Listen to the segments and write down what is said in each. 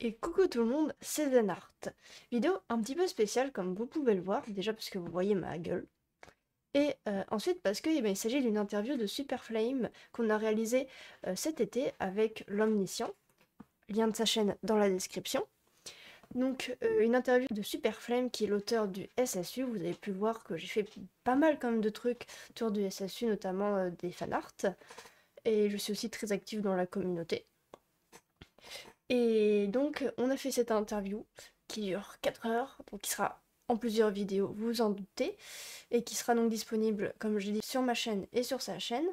Et coucou tout le monde, c'est Zenart. Vidéo un petit peu spéciale comme vous pouvez le voir, déjà parce que vous voyez ma gueule. Et ensuite parce qu'il s'agit d'une interview de Superflame qu'on a réalisée cet été avec l'Omniscient. Lien de sa chaîne dans la description. Donc une interview de Superflame qui est l'auteur du SSU. Vous avez pu voir que j'ai fait pas mal quand même de trucs autour du SSU, notamment des fanarts. Et je suis aussi très active dans la communauté. Et donc, on a fait cette interview qui dure 4 heures, donc qui sera en plusieurs vidéos, vous vous en doutez, et qui sera donc disponible, comme je l'ai dit, sur ma chaîne et sur sa chaîne.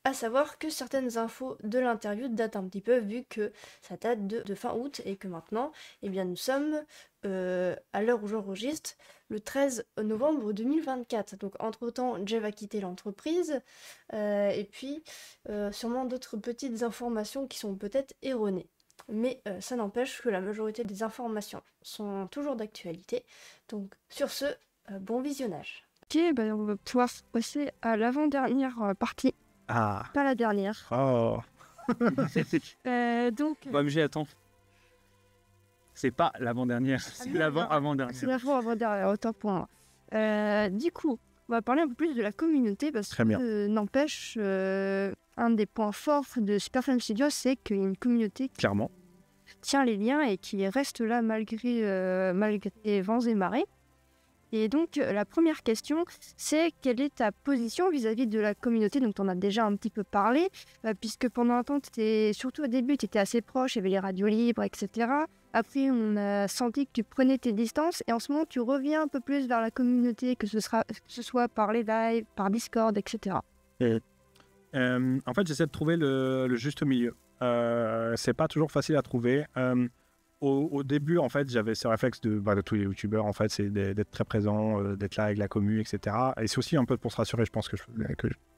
À savoir que certaines infos de l'interview datent un petit peu, vu que ça date de fin août, et que maintenant, eh bien, nous sommes, à l'heure où j'enregistre, le 13 novembre 2024. Donc, entre-temps, Jeff a quitté l'entreprise, et puis, sûrement d'autres petites informations qui sont peut-être erronées. Mais ça n'empêche que la majorité des informations sont toujours d'actualité. Donc sur ce, bon visionnage. Ok, on va pouvoir passer à l'avant-dernière partie. Ah. Pas la dernière. Oh. Donc. OMG, attends. C'est pas l'avant-dernière, c'est l'avant-avant-dernière. C'est l'avant-avant-dernière, autant pour moi. Du coup, on va parler un peu plus de la communauté parce Très bien. que n'empêche, un des points forts de Superflame Studios, c'est qu'il y a une communauté qui Clairement. tient les liens et qui reste là malgré vents et marées. Et donc, la première question, c'est quelle est ta position vis-à-vis de la communauté? Donc, tu en as déjà un petit peu parlé, puisque pendant un temps, surtout au début, tu étais assez proche, il y avait les radios libres, etc. Après, on a senti que tu prenais tes distances, et en ce moment, tu reviens un peu plus vers la communauté, que ce soit par les lives, par Discord, etc. En fait, j'essaie de trouver le juste milieu. C'est pas toujours facile à trouver. Au début, en fait, j'avais ce réflexe de tous les youtubeurs, en fait, c'est d'être très présent, d'être là avec la commu, etc. Et c'est aussi un peu pour se rassurer, je pense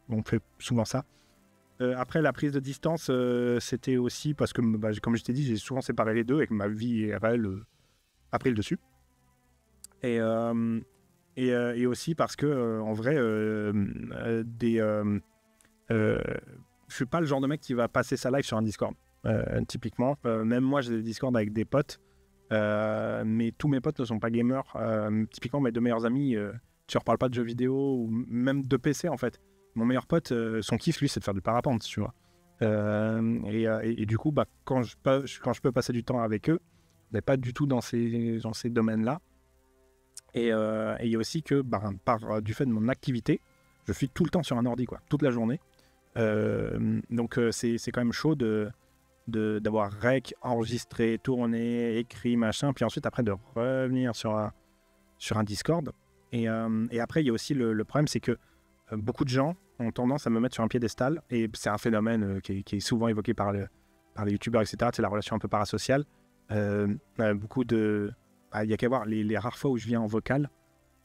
on fait souvent ça. Après, la prise de distance, c'était aussi parce que, comme je t'ai dit, j'ai souvent séparé les deux et que ma vie réelle a pris le dessus. Et aussi parce que, en vrai, je suis pas le genre de mec qui va passer sa life sur un Discord. Typiquement, même moi j'ai des Discord avec des potes, mais tous mes potes ne sont pas gamers. Typiquement, mes deux meilleurs amis, tu leur parles pas de jeux vidéo ou même de PC en fait. Mon meilleur pote, son kiff lui, c'est de faire du parapente, tu vois. Et du coup, quand je peux passer du temps avec eux, on n'est pas du tout dans ces domaines-là. Et il y a aussi que, du fait de mon activité, je suis tout le temps sur un ordi, quoi, toute la journée. Donc c'est quand même chaud d'avoir rec, enregistré, tourné, écrit, machin, puis ensuite après de revenir sur un Discord. Et après, il y a aussi le problème, c'est que beaucoup de gens ont tendance à me mettre sur un piédestal, et c'est un phénomène qui est souvent évoqué par les youtubeurs, etc. C'est la relation un peu parasociale. Beaucoup de... Il y a qu'à voir les rares fois où je viens en vocal,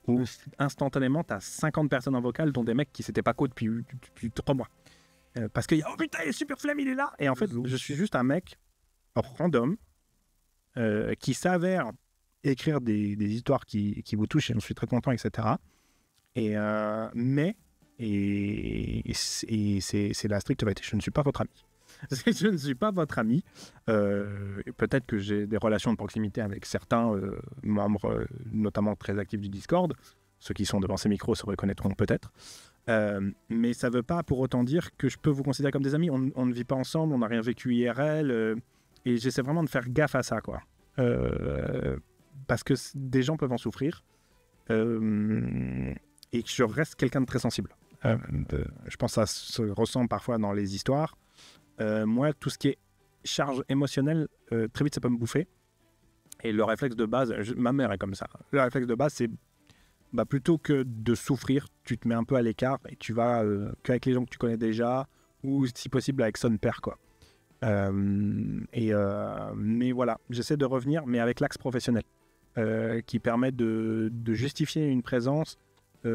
où instantanément, tu as 50 personnes en vocal, dont des mecs qui s'étaient pas co depuis 3 mois. Parce que oh putain, Superflame, il est là. Et en fait, je suis juste un mec random qui s'avère écrire des histoires qui vous touchent, et j'en suis très content, etc. Et c'est la stricte vérité. Je ne suis pas votre ami. Je ne suis pas votre ami. Peut-être que j'ai des relations de proximité avec certains membres, notamment très actifs du Discord. Ceux qui sont devant ces micros se reconnaîtront peut-être. Mais ça ne veut pas pour autant dire que je peux vous considérer comme des amis. On ne vit pas ensemble, on n'a rien vécu IRL. Et j'essaie vraiment de faire gaffe à ça, quoi. Parce que des gens peuvent en souffrir. Et que je reste quelqu'un de très sensible. Je pense que ça se ressent parfois dans les histoires. Moi, tout ce qui est charge émotionnelle, très vite, ça peut me bouffer. Et le réflexe de base, ma mère est comme ça. Le réflexe de base, c'est plutôt que de souffrir, tu te mets un peu à l'écart et tu vas qu'avec les gens que tu connais déjà, ou si possible avec son père, quoi. Mais voilà, j'essaie de revenir, mais avec l'axe professionnel, qui permet de justifier une présence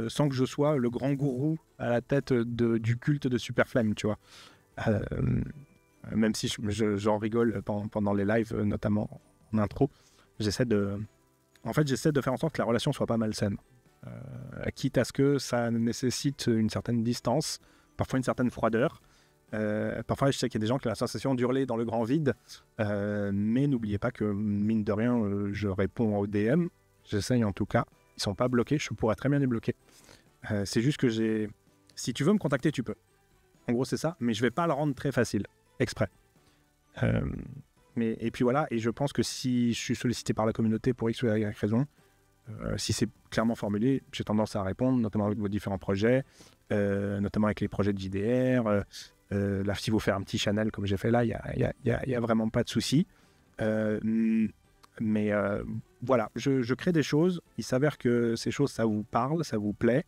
sans que je sois le grand gourou à la tête du culte de Superflame, tu vois. Même si j'en rigole pendant les lives, notamment en intro, j'essaie de faire en sorte que la relation soit pas malsaine. Quitte à ce que ça nécessite une certaine distance, parfois une certaine froideur, Parfois, je sais qu'il y a des gens qui ont la sensation d'hurler dans le grand vide, mais n'oubliez pas que, mine de rien, je réponds aux DM, j'essaye en tout cas, ils sont pas bloqués, je pourrais très bien les bloquer. C'est juste que si tu veux me contacter, tu peux. En gros, c'est ça, mais je vais pas le rendre très facile, exprès. Et puis voilà, et je pense que si je suis sollicité par la communauté pour X ou Y raison, si c'est clairement formulé, j'ai tendance à répondre, notamment avec vos différents projets, notamment avec les projets de JDR. Là, si vous faites un petit channel comme j'ai fait là, il y a vraiment pas de souci. Mais voilà, je crée des choses. Il s'avère que ces choses, ça vous parle, ça vous plaît.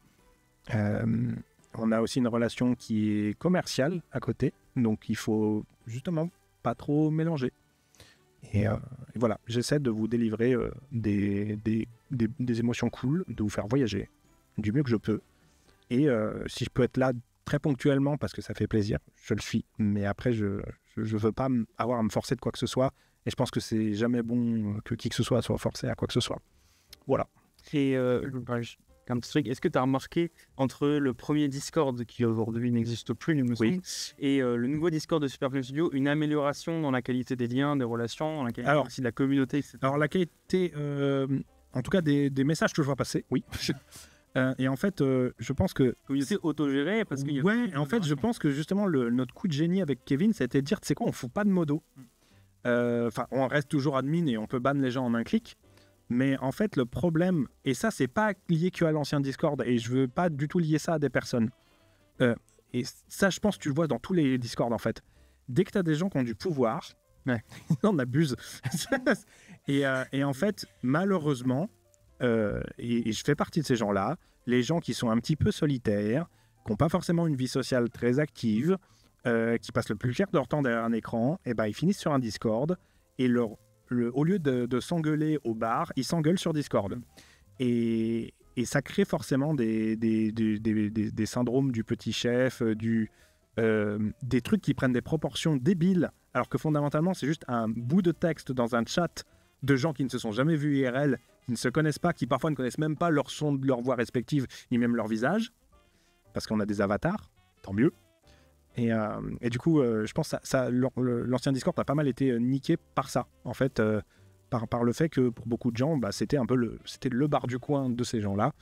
On a aussi une relation qui est commerciale à côté, donc il faut justement pas trop mélanger. Et voilà, j'essaie de vous délivrer des émotions cool, de vous faire voyager du mieux que je peux. Et si je peux être là très ponctuellement parce que ça fait plaisir, je le suis. Mais après, je veux pas avoir à me forcer de quoi que ce soit. Et je pense que c'est jamais bon que qui que ce soit forcé à quoi que ce soit. Voilà. Et un petit truc, est-ce que tu as remarqué entre le premier Discord qui aujourd'hui n'existe plus, il me semble, et le nouveau Discord de Super Play Studio, une amélioration dans la qualité des liens, des relations, dans la qualité aussi de la communauté, etc. Alors la qualité, en tout cas des messages que je vois passer, oui. Et en fait, je pense que... Communauté autogérée, parce qu'il y a... Ouais, en fait, je pense que justement, notre coup de génie avec Kevin, c'était de dire, tu sais quoi, on ne fout pas de modo. Enfin, on reste toujours admin et on peut ban les gens en un clic. Mais en fait, le problème, et ça, c'est pas lié qu'à l'ancien Discord, et je veux pas du tout lier ça à des personnes. Et ça, je pense que tu le vois dans tous les Discords, en fait. Dès que tu as des gens qui ont du pouvoir, on abuse. et en fait, malheureusement, et je fais partie de ces gens-là, les gens qui sont un petit peu solitaires, qui n'ont pas forcément une vie sociale très active, qui passent le plus clair de leur temps derrière un écran, et ben, ils finissent sur un Discord, et au lieu de s'engueuler au bar, ils s'engueulent sur Discord. Et ça crée forcément des syndromes du petit chef, des trucs qui prennent des proportions débiles, alors que fondamentalement, c'est juste un bout de texte dans un chat de gens qui ne se sont jamais vus IRL, qui ne se connaissent pas, qui parfois ne connaissent même pas leur son de leur voix respective, ni même leur visage, parce qu'on a des avatars, tant mieux. Et du coup, je pense que l'ancien Discord a pas mal été niqué par ça, en fait, par le fait que pour beaucoup de gens, c'était un peu le bar du coin de ces gens-là,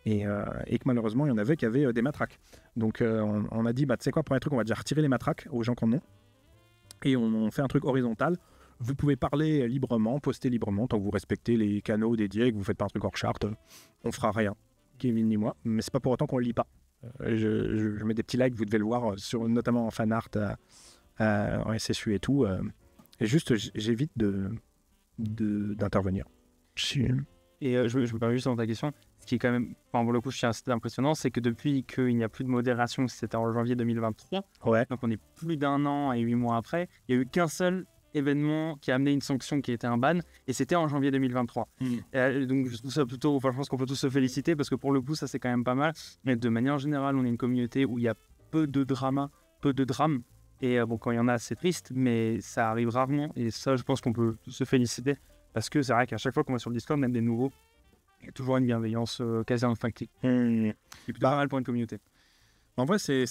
et que malheureusement, il y en avait qui avaient des matraques. Donc, on a dit, tu sais quoi, premier truc, on va déjà retirer les matraques aux gens qui en ont, et on fait un truc horizontal. Vous pouvez parler librement, poster librement, tant que vous respectez les canaux dédiés, que vous ne faites pas un truc hors charte, on fera rien, Kevin ni moi, mais c'est pas pour autant qu'on le lit pas. Je mets des petits likes, vous devez le voir, notamment en fan art, en SSU et tout. Et juste, j'évite d'intervenir. Et je me permets juste dans ta question, ce qui est quand même, pour le coup, je suis assez impressionnant, c'est que depuis qu'il n'y a plus de modération, c'était en janvier 2023, donc on est plus d'un an et 8 mois après, il n'y a eu qu'un seul événement qui a amené une sanction qui était un ban, et c'était en janvier 2023. Donc je trouve ça plutôt, je pense qu'on peut tous se féliciter parce que pour le coup ça c'est quand même pas mal, mais de manière générale on est une communauté où il y a peu de drama, peu de drame, et quand il y en a c'est triste, mais ça arrive rarement, et ça je pense qu'on peut tous se féliciter parce que c'est vrai qu'à chaque fois qu'on va sur le Discord, même des nouveaux, il y a toujours une bienveillance quasi instinctive, qui est plutôt pas mal pour une communauté. En vrai, c'est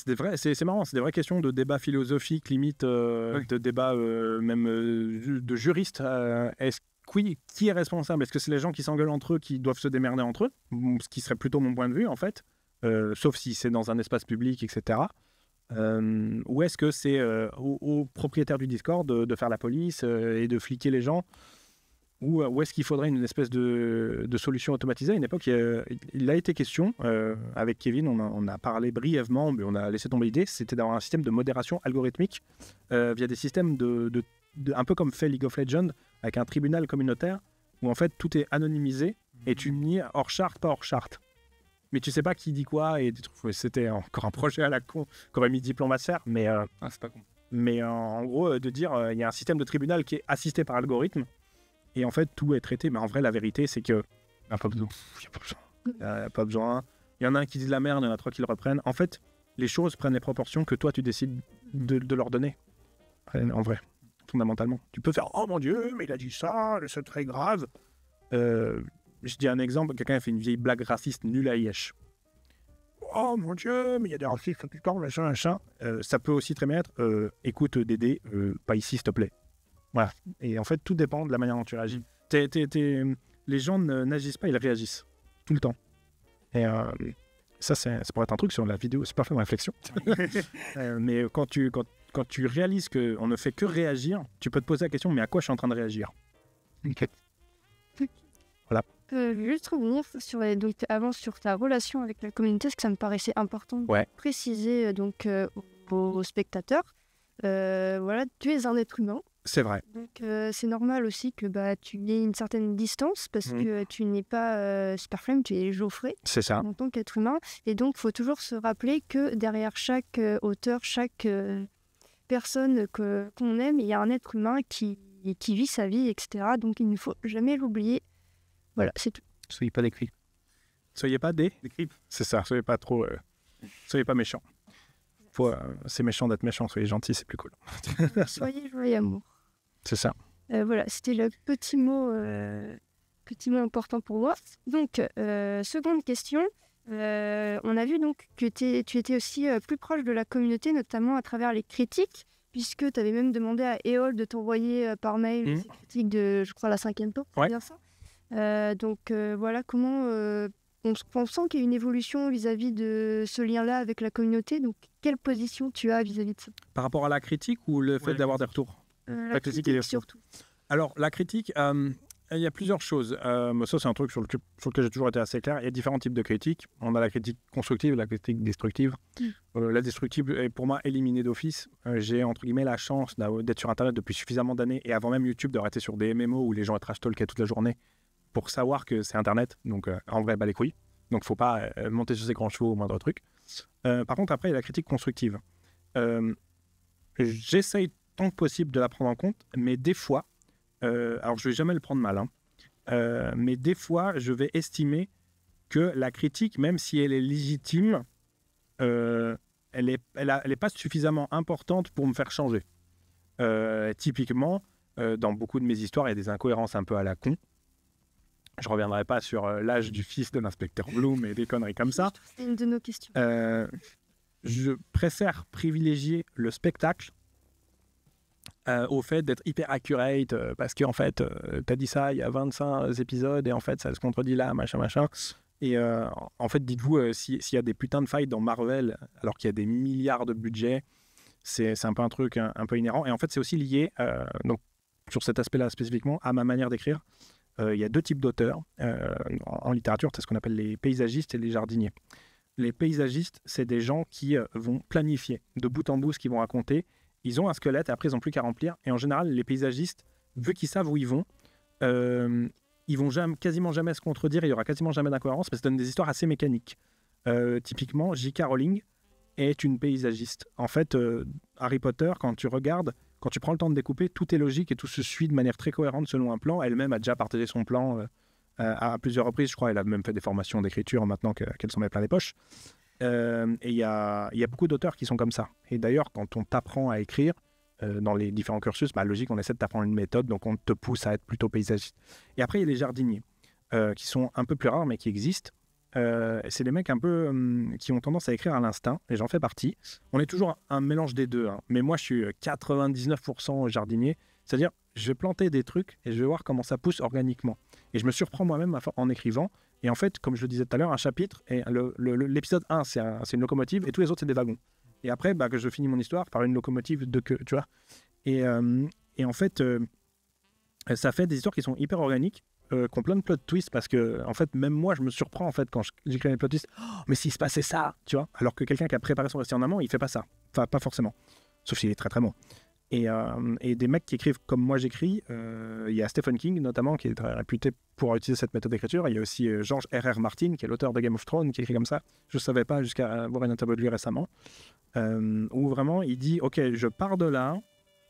marrant, c'est des vraies questions de débat philosophique, limite de débat même de juristes. Qui est responsable? Est-ce que c'est les gens qui s'engueulent entre eux qui doivent se démerder entre eux? Ce qui serait plutôt mon point de vue, en fait. Sauf si c'est dans un espace public, etc. Ou est-ce que c'est au propriétaire du Discord de faire la police et de fliquer les gens? Ou est-ce qu'il faudrait une espèce de solution automatisée? À une époque, il a été question, avec Kevin, on a parlé brièvement, mais on a laissé tomber l'idée, c'était d'avoir un système de modération algorithmique via des systèmes un peu comme fait League of Legends, avec un tribunal communautaire, où en fait tout est anonymisé, et tu mis hors charte, pas hors charte. Mais tu sais pas qui dit quoi, et c'était encore un projet à la con qu'aurait mis Diplôme à se faire, mais, c'est pas con. Mais en gros, de dire, il y a un système de tribunal qui est assisté par algorithme, et en fait, tout est traité. Mais en vrai, la vérité, c'est que... Il n'y a pas besoin. Il n'y a pas besoin. Il y en a un qui dit de la merde, il y en a 3 qui le reprennent. En fait, les choses prennent les proportions que toi, tu décides de leur donner. En vrai, fondamentalement. Tu peux faire « Oh mon Dieu, mais il a dit ça, c'est très grave. » Je dis un exemple. Quelqu'un a fait une vieille blague raciste nulle à Yesh. oh mon Dieu, mais il y a des racistes tout le temps, machin. Ça peut aussi très bien être écoute Dédé, pas ici s'il te plaît. Voilà. Et en fait, tout dépend de la manière dont tu réagis. Les gens n'agissent pas, ils réagissent tout le temps. Et ça pourrait être un truc sur la vidéo, c'est pas fait de réflexion. Mais quand tu réalises qu'on ne fait que réagir, tu peux te poser la question, mais à quoi je suis en train de réagir? Voilà. Juste revenir sur ta relation avec la communauté, parce que ça me paraissait important de préciser aux spectateurs. Voilà, tu es un être humain. C'est vrai. Donc c'est normal aussi que tu aies une certaine distance parce que tu n'es pas Superflame, tu es Geoffrey. C'est ça. En tant qu'être humain. Et donc il faut toujours se rappeler que derrière chaque auteur, chaque personne qu'on aime, il y a un être humain qui vit sa vie, etc. Donc il ne faut jamais l'oublier. Voilà, c'est tout. Soyez pas des creeps. Soyez pas des creeps. C'est ça, soyez pas trop... soyez pas méchants. C'est méchant d'être méchant, soyez gentils, c'est plus cool. Soyez joie et amour. C'est ça. Voilà, c'était le petit mot important pour moi. Donc, seconde question. On a vu donc que tu étais aussi plus proche de la communauté, notamment à travers les critiques, puisque tu avais même demandé à Éole de t'envoyer par mail ces critiques de, je crois, la 5e tour. C'est bien ça. Voilà, comment on sent qu'il y a une évolution vis-à-vis de ce lien-là avec la communauté. Donc, quelle position tu as vis-à-vis de ça? Par rapport à la critique ou le fait d'avoir des retours? La critique surtout. Alors, la critique, il y a plusieurs choses. Ça, c'est un truc sur lequel j'ai toujours été assez clair. Il y a différents types de critiques. On a la critique constructive et la critique destructive. La destructive est pour moi éliminée d'office. J'ai, entre guillemets, la chance d'être sur Internet depuis suffisamment d'années et avant même YouTube, d'avoir été sur des MMO où les gens trash talkaient toute la journée pour savoir que c'est Internet. Donc, en vrai, les couilles. Donc, il ne faut pas monter sur ses grands chevaux au moindre truc. Par contre, après, il y a la critique constructive. J'essaye tant que possible de la prendre en compte, mais des fois, alors je ne vais jamais le prendre mal, mais des fois, je vais estimer que la critique, même si elle est légitime, elle est pas suffisamment importante pour me faire changer. Typiquement, dans beaucoup de mes histoires, il y a des incohérences un peu à la con. Je ne reviendrai pas sur l'âge du fils de l'inspecteur Bloom et des conneries comme ça. C'est une de nos questions. Je préfère privilégier le spectacle au fait d'être hyper accurate parce qu'en fait, t'as dit ça il y a 25 épisodes et en fait, ça se contredit là, machin. Et en fait, dites-vous, s'il y a des putains de failles dans Marvel alors qu'il y a des milliards de budget, c'est un peu un truc un peu inhérent. Et en fait, c'est aussi lié, donc, sur cet aspect-là spécifiquement, à ma manière d'écrire. Il y a deux types d'auteurs en littérature, c'est ce qu'on appelle les paysagistes et les jardiniers. Les paysagistes, c'est des gens qui vont planifier de bout en bout ce qu'ils vont raconter. Ils ont un squelette et après ils n'ont plus qu'à remplir. Et en général, les paysagistes, vu qu'ils savent où ils vont quasiment jamais se contredire. Il y aura quasiment jamais d'incohérence parce que ça donne des histoires assez mécaniques. Typiquement, J.K. Rowling est une paysagiste. En fait, Harry Potter, quand tu prends le temps de découper, tout est logique et tout se suit de manière très cohérente selon un plan. Elle-même a déjà partagé son plan à plusieurs reprises. Je crois elle a même fait des formations d'écriture maintenant qu'elle s'en met plein les poches. Et il y a beaucoup d'auteurs qui sont comme ça. Et d'ailleurs, quand on t'apprend à écrire dans les différents cursus, logique, on essaie de t'apprendre une méthode, donc on te pousse à être plutôt paysagiste. Et après, il y a les jardiniers, qui sont un peu plus rares, mais qui existent. C'est des mecs un peu qui ont tendance à écrire à l'instinct, et j'en fais partie. On est toujours un mélange des deux, mais moi, je suis 99% jardinier, c'est-à-dire, je vais planter des trucs et je vais voir comment ça pousse organiquement. Et je me surprends moi-même en écrivant. Et en fait, comme je le disais tout à l'heure, un chapitre, et l'épisode 1, c'est une locomotive, et tous les autres, c'est des wagons. Et après, que je finis mon histoire par une locomotive de queue, tu vois. Et en fait, ça fait des histoires qui sont hyper organiques, qui ont plein de plot twists, parce que, en fait, même moi, je me surprends, en fait, quand j'écris les plot twists. Oh, mais s'il se passait ça, tu vois. Alors que quelqu'un qui a préparé son récit en amont, il fait pas ça. Enfin, pas forcément. Sauf s'il est très, très bon. Et des mecs qui écrivent comme moi j'écris, il y a Stephen King notamment qui est très réputé pour utiliser cette méthode d'écriture. Il y a aussi George R.R. Martin qui est l'auteur de Game of Thrones qui écrit comme ça. Je ne savais pas jusqu'à voir une interview de lui récemment où vraiment il dit ok, je pars de là,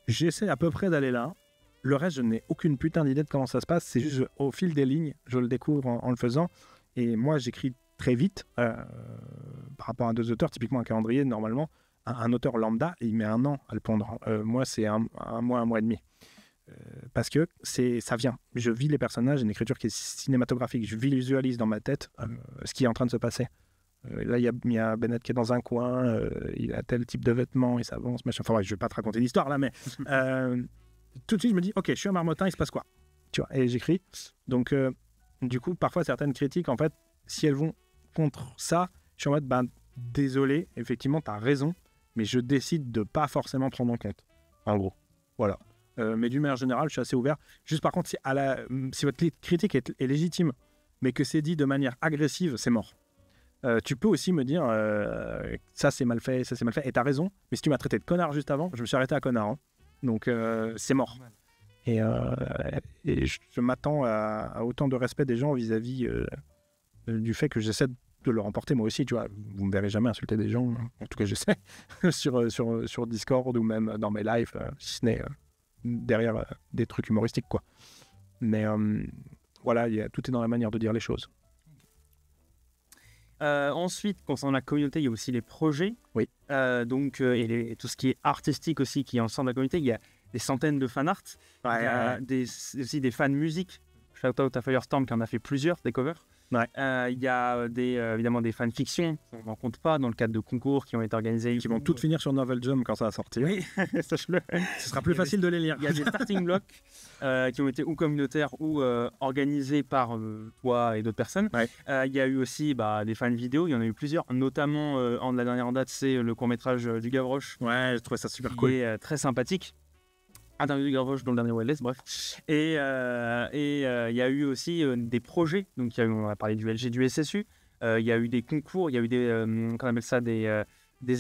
j'essaie à peu près d'aller là, le reste je n'ai aucune putain d'idée de comment ça se passe, c'est juste au fil des lignes je le découvre en le faisant. Et moi j'écris très vite par rapport à deux auteurs, typiquement un calendrier normalement. Un auteur lambda, il met 1 an à le pondre. Moi, c'est un mois et demi. Parce que ça vient. Je vis les personnages, une écriture qui est cinématographique. Je visualise dans ma tête ce qui est en train de se passer. là, il y a Bennett qui est dans un coin, il a tel type de vêtements, il s'avance, machin. Enfin, ouais, je vais pas te raconter l'histoire là, mais tout de suite, je me dis, ok, je suis un marmottin, il se passe quoi? Tu vois, et j'écris. Donc, du coup, parfois, certaines critiques, en fait, si elles vont contre ça, je suis en mode, ben, désolé, effectivement, tu as raison, mais je décide de pas forcément prendre en compte, en gros. Voilà. Mais d'une manière générale, je suis assez ouvert. Juste par contre, si votre critique est légitime, mais que c'est dit de manière agressive, c'est mort. Tu peux aussi me dire, ça c'est mal fait, et tu as raison, mais si tu m'as traité de connard juste avant, je me suis arrêté à connard. Hein. Donc c'est mort. Et je m'attends à autant de respect des gens vis-à-vis du fait que j'essaie de leur emporter moi aussi, tu vois. Vous me verrez jamais insulter des gens, en tout cas j'essaie, sur Discord ou même dans mes lives, si ce n'est derrière des trucs humoristiques, quoi. Mais voilà, tout est dans la manière de dire les choses. Ensuite, concernant la communauté, il y a aussi les projets. Oui. Et tout ce qui est artistique aussi, qui est en centre de la communauté. Il y a des centaines de fan art. Ouais, il y a aussi des fans musique. Shout out à Firestorm qui en a fait plusieurs, des covers. Ouais. Il y a évidemment des fanfictions, on n'en compte pas, dans le cadre de concours qui ont été organisés. Qui vont toutes finir sur Novel Jump quand ça va sortir. Oui, sache-le. Ce sera plus facile de les lire. Il y a des starting blocks qui ont été ou communautaires ou organisés par toi et d'autres personnes. Ouais. Il y a eu aussi des fans vidéo, il y en a eu plusieurs, notamment la dernière en date, c'est le court-métrage du Gavroche. Ouais, je trouvais ça super cool. Qui est très sympathique. Interview de Gavroche dans le dernier Wildest, bref. Et il y a eu aussi des projets. Donc, on a parlé du LG, du SSU. Il y a eu des concours, il y a eu des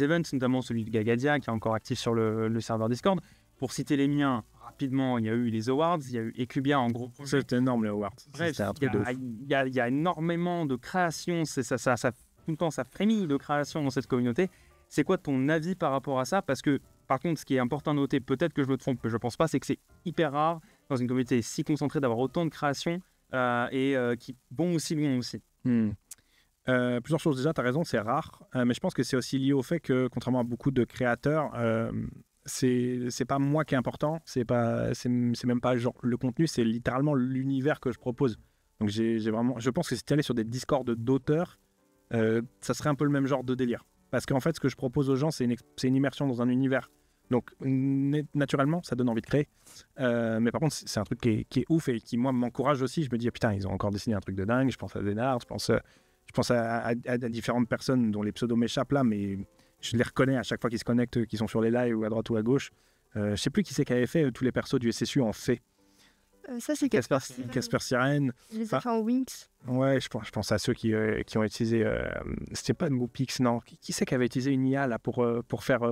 events, notamment celui de Gagadia, qui est encore actif sur le serveur Discord. Pour citer les miens, rapidement, il y a eu les Awards, il y a eu Ecubia en gros projet. C'était énorme, les Awards. Bref, il y a énormément de créations. Ça, tout le temps, ça frémit de création dans cette communauté. C'est quoi ton avis par rapport à ça? Parce que, par contre, ce qui est important à noter, peut-être que je me trompe, mais je ne pense pas, c'est que c'est hyper rare dans une communauté si concentrée d'avoir autant de créations qui vont aussi loin aussi. Plusieurs choses. Déjà, tu as raison, c'est rare. Mais je pense que c'est aussi lié au fait que, contrairement à beaucoup de créateurs, c'est pas moi qui est important. C'est même pas genre le contenu, c'est littéralement l'univers que je propose. Donc, je pense que si tu allais sur des Discords d'auteurs, ça serait un peu le même genre de délire. Parce qu'en fait, ce que je propose aux gens, c'est une immersion dans un univers. Donc, naturellement, ça donne envie de créer. Mais par contre, c'est un truc qui est ouf et qui, moi, m'encourage aussi. Je me dis, putain, ils ont encore dessiné un truc de dingue. Je pense à Zénard, je pense à différentes personnes dont les pseudos m'échappent là, mais je les reconnais à chaque fois qu'ils se connectent, qu'ils sont sur les lives ou à droite ou à gauche. Je sais plus qui c'est qui avait fait tous les persos du SSU en fait. Ça, c'est Casper Sirène. Je les ai fait en Winx. Ouais, je pense à ceux qui ont utilisé... c'était pas Moopix, non. Qui c'est qui avait utilisé une IA là, pour faire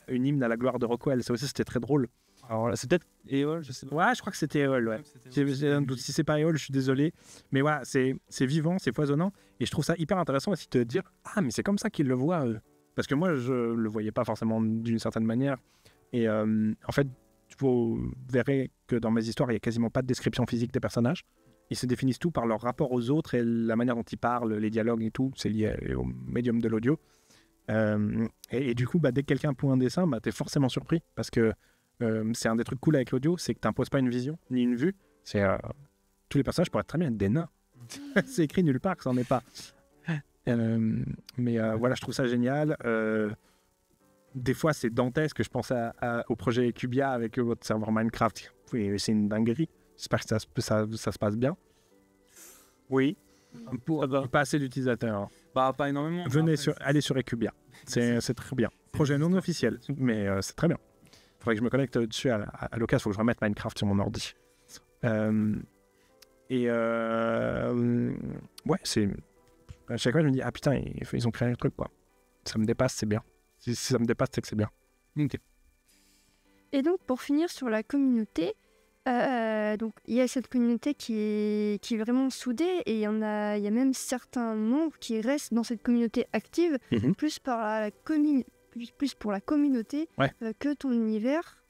une hymne à la gloire de Rockwell? Ça aussi, c'était très drôle. Alors là, c'est peut-être Eol, je sais pas. Ouais, je crois que c'était Eol, ouais. J'ai un doute. Si c'est pas Eol, je suis désolé. Mais voilà, c'est vivant, c'est foisonnant. Et je trouve ça hyper intéressant aussi de te dire, ah, mais c'est comme ça qu'ils le voient, eux. Parce que moi, je le voyais pas forcément d'une certaine manière. Et en fait, vous verrez que dans mes histoires, il n'y a quasiment pas de description physique des personnages. Ils se définissent tout par leur rapport aux autres et la manière dont ils parlent, les dialogues et tout. C'est lié au médium de l'audio. Et du coup, dès que quelqu'un pond un dessin, tu es forcément surpris. Parce que c'est un des trucs cool avec l'audio, c'est que tu n'imposes pas une vision ni une vue. Tous les personnages pourraient très bien être des nains. C'est écrit nulle part que ça n'en est pas. Mais voilà, je trouve ça génial. Des fois, c'est dantesque. Je pense au projet Cubia avec votre serveur Minecraft. Oui, c'est une dinguerie. J'espère que ça se passe bien. Oui. Pas assez d'utilisateurs. Pas énormément. Allez sur Ecubia. C'est très bien. Projet non officiel, mais c'est très bien. Il faudrait que je me connecte dessus à l'occasion. Il faut que je remette Minecraft sur mon ordi. Ouais, c'est... À chaque fois, je me dis, ah putain, ils ont créé un truc, quoi. Ça me dépasse, c'est bien. Si ça me dépasse, c'est que c'est bien. Okay. Et donc, pour finir sur la communauté, donc il y a cette communauté qui est vraiment soudée et il y a même certains membres qui restent dans cette communauté active, plus pour la communauté que ton univers.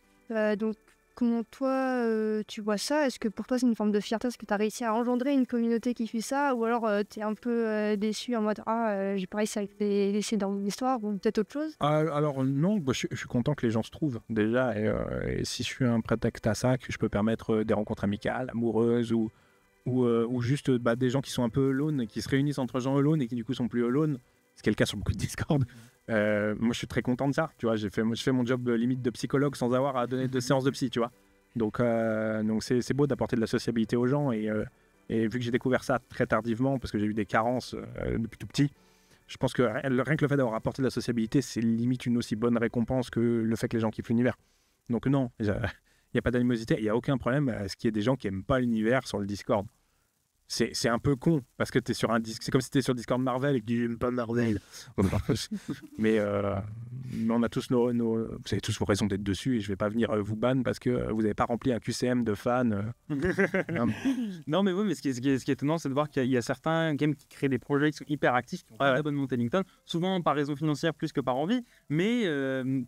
Donc, comment toi, tu vois ça? Est-ce que pour toi, c'est une forme de fierté? Est-ce que tu as réussi à engendrer une communauté qui fait ça? Ou alors, tu es un peu déçu en mode « Ah, j'ai pas réussi à les laisser dans mon histoire » ou peut-être autre chose? Alors non, je suis content que les gens se trouvent déjà. Et si je suis un prétexte à ça, que je peux permettre des rencontres amicales, amoureuses ou juste des gens qui sont un peu alone, qui se réunissent entre gens alone et qui du coup sont plus alone, ce qui est le cas sur beaucoup de Discord. Moi, je suis très content de ça. Tu vois, je fais mon job limite de psychologue sans avoir à donner de séances de psy, tu vois. Donc c'est beau d'apporter de la sociabilité aux gens. Et vu que j'ai découvert ça très tardivement, parce que j'ai eu des carences depuis tout petit, je pense que rien que le fait d'avoir apporté de la sociabilité, c'est limite une aussi bonne récompense que le fait que les gens kiffent l'univers. Donc non, il n'y a pas d'animosité, il n'y a aucun problème à ce qu'il y ait des gens qui n'aiment pas l'univers sur le Discord. C'est un peu con, parce que c'est comme si tu étais sur Discord Marvel et que tu n'aimes pas Marvel. mais on a tous vous avez tous vos raisons d'être dessus, et je ne vais pas venir vous ban parce que vous n'avez pas rempli un QCM de fans. Non, mais oui, mais ce qui est étonnant, c'est de voir qu'il y a certains games qui créent des projets qui sont hyper actifs, qui ont un abonnement Tellington, souvent par raison financière plus que par envie, mais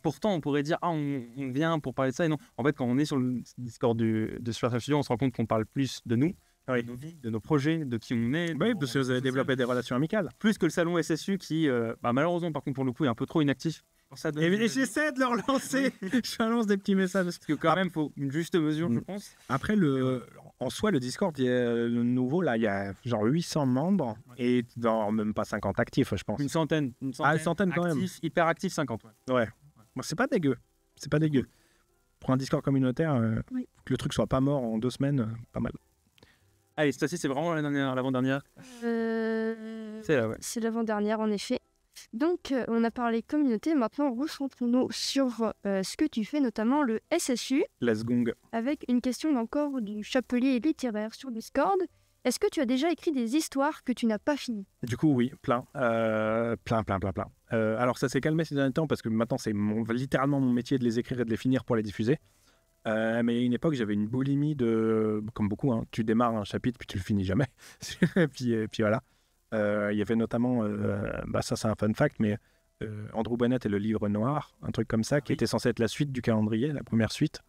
pourtant on pourrait dire on vient pour parler de ça, et non. En fait, quand on est sur le Discord de Supercell Studio, on se rend compte qu'on parle plus de nous. De nos vies, de nos projets, de qui on est. Oui, parce que vous avez développé des relations amicales. Plus que le salon SSU qui, malheureusement, par contre, pour le coup, est un peu trop inactif. Et j'essaie de le relancer. Je lance des petits messages. Parce que quand même, il faut une juste mesure, je pense. Après, en soi, le Discord, le nouveau, là, il y a genre 800 membres et même pas 50 actifs, je pense. Une centaine une centaine quand même. Hyper actifs, 50. Ouais. Bon, c'est pas dégueu. C'est pas dégueu. Pour un Discord communautaire, que le truc soit pas mort en 2 semaines, pas mal. Allez, cette fois-ci, c'est vraiment l'avant-dernière. C'est l'avant-dernière, en effet. Donc, on a parlé communauté. Maintenant, recentrons-nous sur ce que tu fais, notamment le SSU. Let's gong. Avec une question encore du chapelier littéraire sur Discord. Est-ce que tu as déjà écrit des histoires que tu n'as pas finies? Du coup, oui, plein. Plein. Alors, ça s'est calmé ces derniers temps parce que maintenant, c'est littéralement mon métier de les écrire et de les finir pour les diffuser. Mais à une époque, j'avais une boulimie comme beaucoup, hein, tu démarres un chapitre puis tu le finis jamais. et puis voilà. Il y avait notamment, ça c'est un fun fact, mais Andrew Bennett et le livre noir, un truc comme ça, qui était censé être la suite du calendrier, la première suite,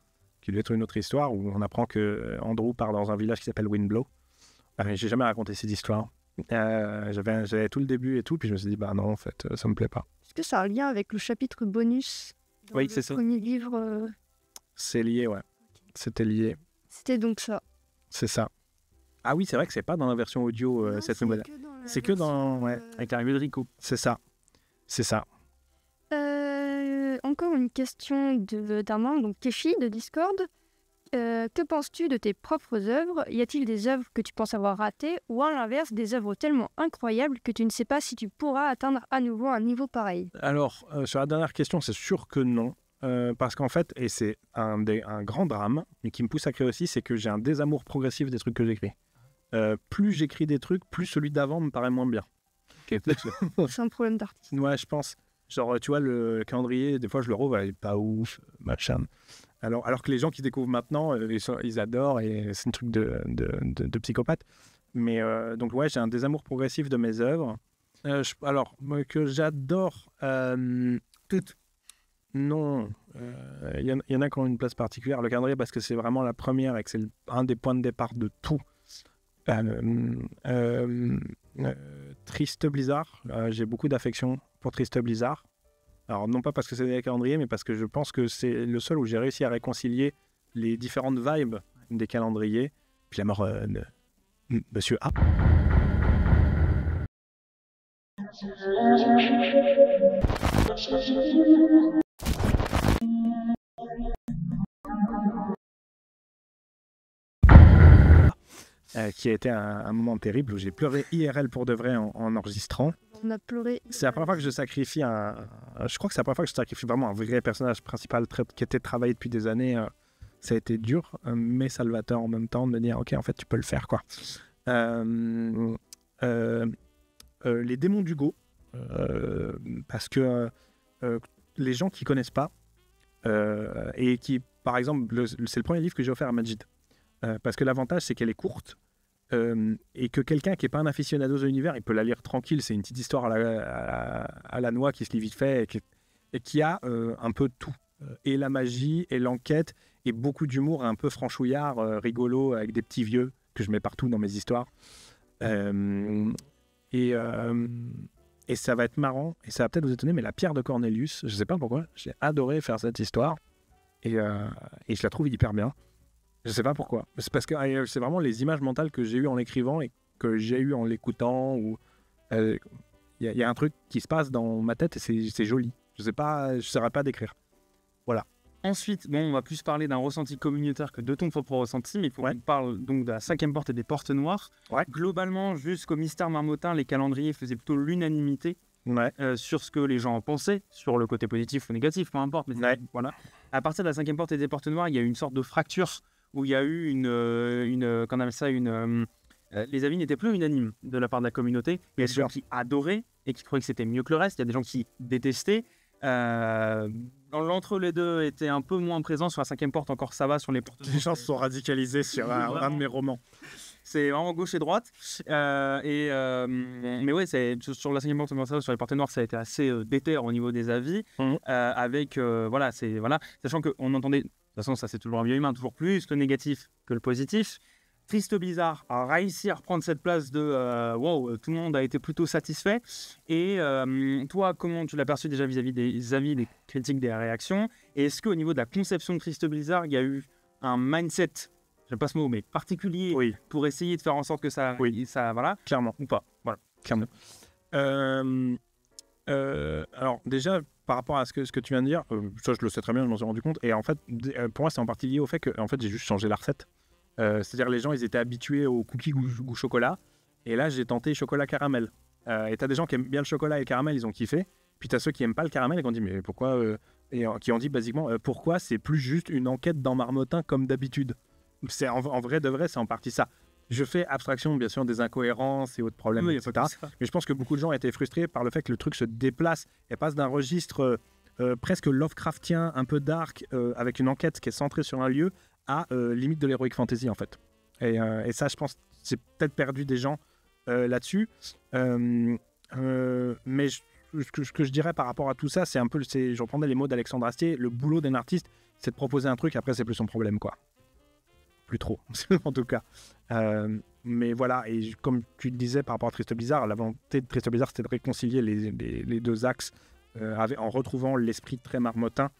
qui devait être une autre histoire où on apprend que Andrew part dans un village qui s'appelle Windblow. J'ai jamais raconté cette histoire. J'avais tout le début et tout, puis je me suis dit, non, en fait, ça me plaît pas. Est-ce que ça a un lien avec le chapitre bonus dans Oui, c'est ça. Le premier livre C'est lié, ouais. C'était lié. C'était donc ça. C'est ça. Ah oui, c'est vrai que c'est pas dans la version audio, cette nouvelle. C'est que dans... Ouais. Avec l'arrivée de Rico. C'est ça. Encore une question d'un membre, donc Kefi de Discord. Que penses-tu de tes propres œuvres? Y a-t-il des œuvres que tu penses avoir ratées, ou à l'inverse, des œuvres tellement incroyables que tu ne sais pas si tu pourras atteindre à nouveau un niveau pareil? Alors, sur la dernière question, c'est sûr que non. Parce qu'en fait, et c'est un grand drame, mais qui me pousse à créer aussi, c'est que j'ai un désamour progressif des trucs que j'écris. Plus j'écris des trucs, plus celui d'avant me paraît moins bien. C'est un problème d'artiste. Ouais, je pense. Genre, tu vois, le calendrier, des fois, je le rouvre, il est pas ouf, machin. Alors que les gens qui découvrent maintenant, ils adorent, et c'est un truc de psychopathe. Mais donc, ouais, j'ai un désamour progressif de mes œuvres. Que j'adore toutes. Non, il y en a qui ont une place particulière. Le calendrier, parce que c'est vraiment la première et que c'est un des points de départ de tout. Triste Blizzard, j'ai beaucoup d'affection pour Triste Blizzard. Alors non pas parce que c'est des calendriers, mais parce que je pense que c'est le seul où j'ai réussi à réconcilier les différentes vibes des calendriers. Puis la mort de Monsieur A. Qui a été un moment terrible où j'ai pleuré IRL pour de vrai en enregistrant. On a pleuré. C'est la première fois que je sacrifie je crois que c'est la première fois que je sacrifie vraiment un vrai personnage principal qui était travaillé depuis des années. Ça a été dur, mais salvateur en même temps de me dire ok, en fait tu peux le faire quoi. Les démons d'Hugo, parce que les gens qui connaissent pas et qui, par exemple, c'est le premier livre que j'ai offert à Majid. Parce que l'avantage, c'est qu'elle est courte et que quelqu'un qui n'est pas un aficionado de l'univers, il peut la lire tranquille. C'est une petite histoire à la noix qui se lit vite fait et qui a un peu de tout. Et la magie, et l'enquête, et beaucoup d'humour un peu franchouillard, rigolo, avec des petits vieux que je mets partout dans mes histoires. Et ça va être marrant, et ça va peut-être vous étonner, mais la pierre de Cornelius, je ne sais pas pourquoi, j'ai adoré faire cette histoire, et je la trouve hyper bien. Je sais pas pourquoi. C'est parce que c'est vraiment les images mentales que j'ai eues en l'écrivant et que j'ai eues en l'écoutant. Il Il y a un truc qui se passe dans ma tête et c'est joli. Je saurais pas décrire. Voilà. Ensuite, on va plus parler d'un ressenti communautaire que de ton propre ressenti, mais il faut qu'on parle donc de la 5e porte et des portes noires. Globalement, jusqu'au mystère marmottin, les calendriers faisaient plutôt l'unanimité sur ce que les gens en pensaient, sur le côté positif ou négatif, peu importe. Mais voilà. À partir de la 5e porte et des portes noires, il y a eu une sorte de fracture où il y a eu qu'on appelle ça les avis n'étaient plus unanimes de la part de la communauté. Il y a des gens qui adoraient et qui trouvaient que c'était mieux que le reste. Il y a des gens qui détestaient. L'entre-les-deux était un peu moins présent. Sur la 5e porte, encore ça va. Sur les portes, les gens se sont radicalisés sur un de mes romans. C'est vraiment gauche et droite. Mais ouais, sur la 5e porte, sur les portes noires, ça a été assez déter au niveau des avis. Sachant qu'on entendait, de toute façon, ça c'est toujours un vieux humain, toujours plus le négatif que le positif. Triste Blizzard a réussi à reprendre cette place de wow, tout le monde a été plutôt satisfait. Et toi, comment tu l'as perçu déjà vis-à-vis des avis, des critiques, des réactions? Et est-ce qu'au niveau de la conception de Triste Blizzard, il y a eu un mindset, j'aime pas ce mot, mais particulier pour essayer de faire en sorte que ça voilà, clairement, ou pas? Voilà, clairement. Alors déjà, par rapport à ce que tu viens de dire, ça je le sais très bien, je m'en suis rendu compte. Et en fait, pour moi, c'est en partie lié au fait que j'ai juste changé la recette. C'est-à-dire les gens ils étaient habitués aux cookies goût chocolat et là j'ai tenté chocolat caramel et t'as des gens qui aiment bien le chocolat et le caramel, ils ont kiffé, puis t'as ceux qui aiment pas le caramel et qui ont dit mais pourquoi et qui ont dit basiquement pourquoi c'est plus juste une enquête dans Marmottin comme d'habitude. C'est en vrai de vrai, c'est en partie ça. Je fais abstraction bien sûr des incohérences et autres problèmes, etc. Mais je pense que beaucoup de gens étaient frustrés par le fait que le truc se déplace et passe d'un registre presque Lovecraftien, un peu dark, avec une enquête qui est centrée sur un lieu, à limite de l'heroic fantasy en fait. Et ça, je pense, j'ai peut-être perdu des gens là-dessus. Mais ce que je dirais par rapport à tout ça, c'est un peu, je reprendrais les mots d'Alexandre Astier, le boulot d'un artiste, c'est de proposer un truc, après c'est plus son problème, quoi. Plus trop, en tout cas. Mais voilà, et comme tu le disais par rapport à Triste Blizzard, la volonté de Triste Blizzard, c'était de réconcilier les deux axes en retrouvant l'esprit très marmottin,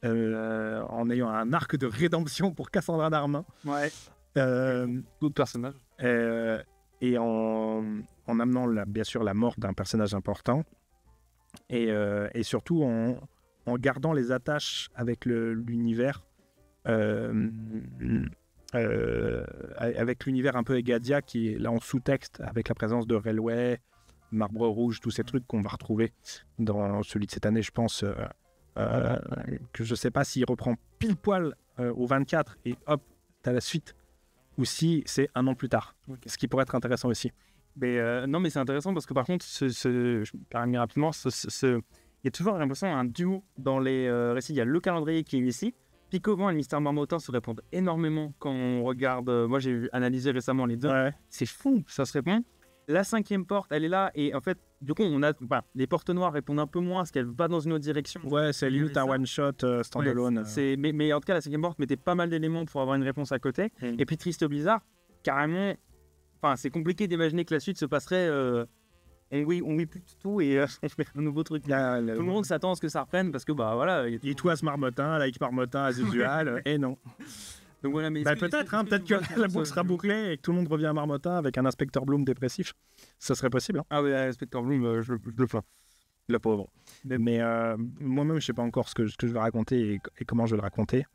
en ayant un arc de rédemption pour Cassandra Darmin. D'autres personnages. Et en amenant bien sûr la mort d'un personnage important. Et surtout en gardant les attaches avec l'univers. Avec l'univers un peu Egadia qui est là en sous-texte, avec la présence de Railway, Marbre Rouge, tous ces trucs qu'on va retrouver dans celui de cette année, je pense. Que je sais pas s'il reprend pile poil au 24 et hop, t'as la suite, ou si c'est un an plus tard, ce qui pourrait être intéressant aussi. Mais non, mais c'est intéressant parce que par contre, je parle rapidement, il y a toujours l'impression un duo dans les récits. Il y a le calendrier qui est ici, puis comment le mystère marmottin se répond énormément quand on regarde. Moi, j'ai analysé récemment les deux. C'est fou, ça se répond. La 5e porte, elle est là, et en fait, du coup, les portes noires répondent un peu moins parce qu'elles vont dans une autre direction. Ouais, c'est limite un one-shot standalone. Mais en tout cas, la 5e porte mettait pas mal d'éléments pour avoir une réponse à côté. Et puis Triste Blizzard, carrément, c'est compliqué d'imaginer que la suite se passerait. On oui plus tout et on fait un nouveau truc. Tout le monde s'attend à ce que ça reprenne parce que, voilà. Il toise Marmottin, like Marmottin as usual, et non. Donc voilà, mais peut-être que la boucle sera bouclée et que tout le monde revient à Marmottin avec un inspecteur Bloom dépressif. Ça serait possible. Ah oui, inspecteur Bloom, je le fais. Le pauvre. Mais moi-même, je sais pas encore ce que je vais raconter et comment je vais le raconter.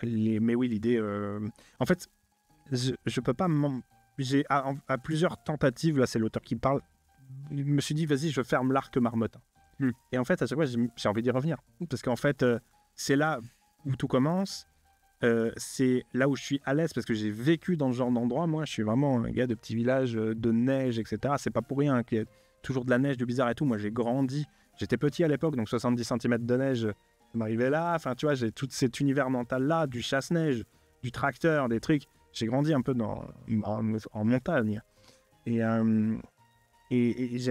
Mais oui, l'idée... En fait, je peux pas... J'ai à plusieurs tentatives, là c'est l'auteur qui parle, je me suis dit, vas-y, je ferme l'arc Marmottin. Et en fait, à chaque fois, j'ai envie d'y revenir. Parce qu'en fait, c'est là où tout commence, c'est là où je suis à l'aise parce que j'ai vécu dans ce genre d'endroit. Moi, je suis vraiment un gars de petit village, de neige, etc. C'est pas pour rien qu'il y a toujours de la neige, du bizarre et tout. Moi, j'ai grandi. J'étais petit à l'époque, donc 70 cm de neige, ça m'arrivait là. Enfin, tu vois, j'ai tout cet univers mental-là, du chasse-neige, du tracteur, des trucs. J'ai grandi un peu en montagne. Et j'aime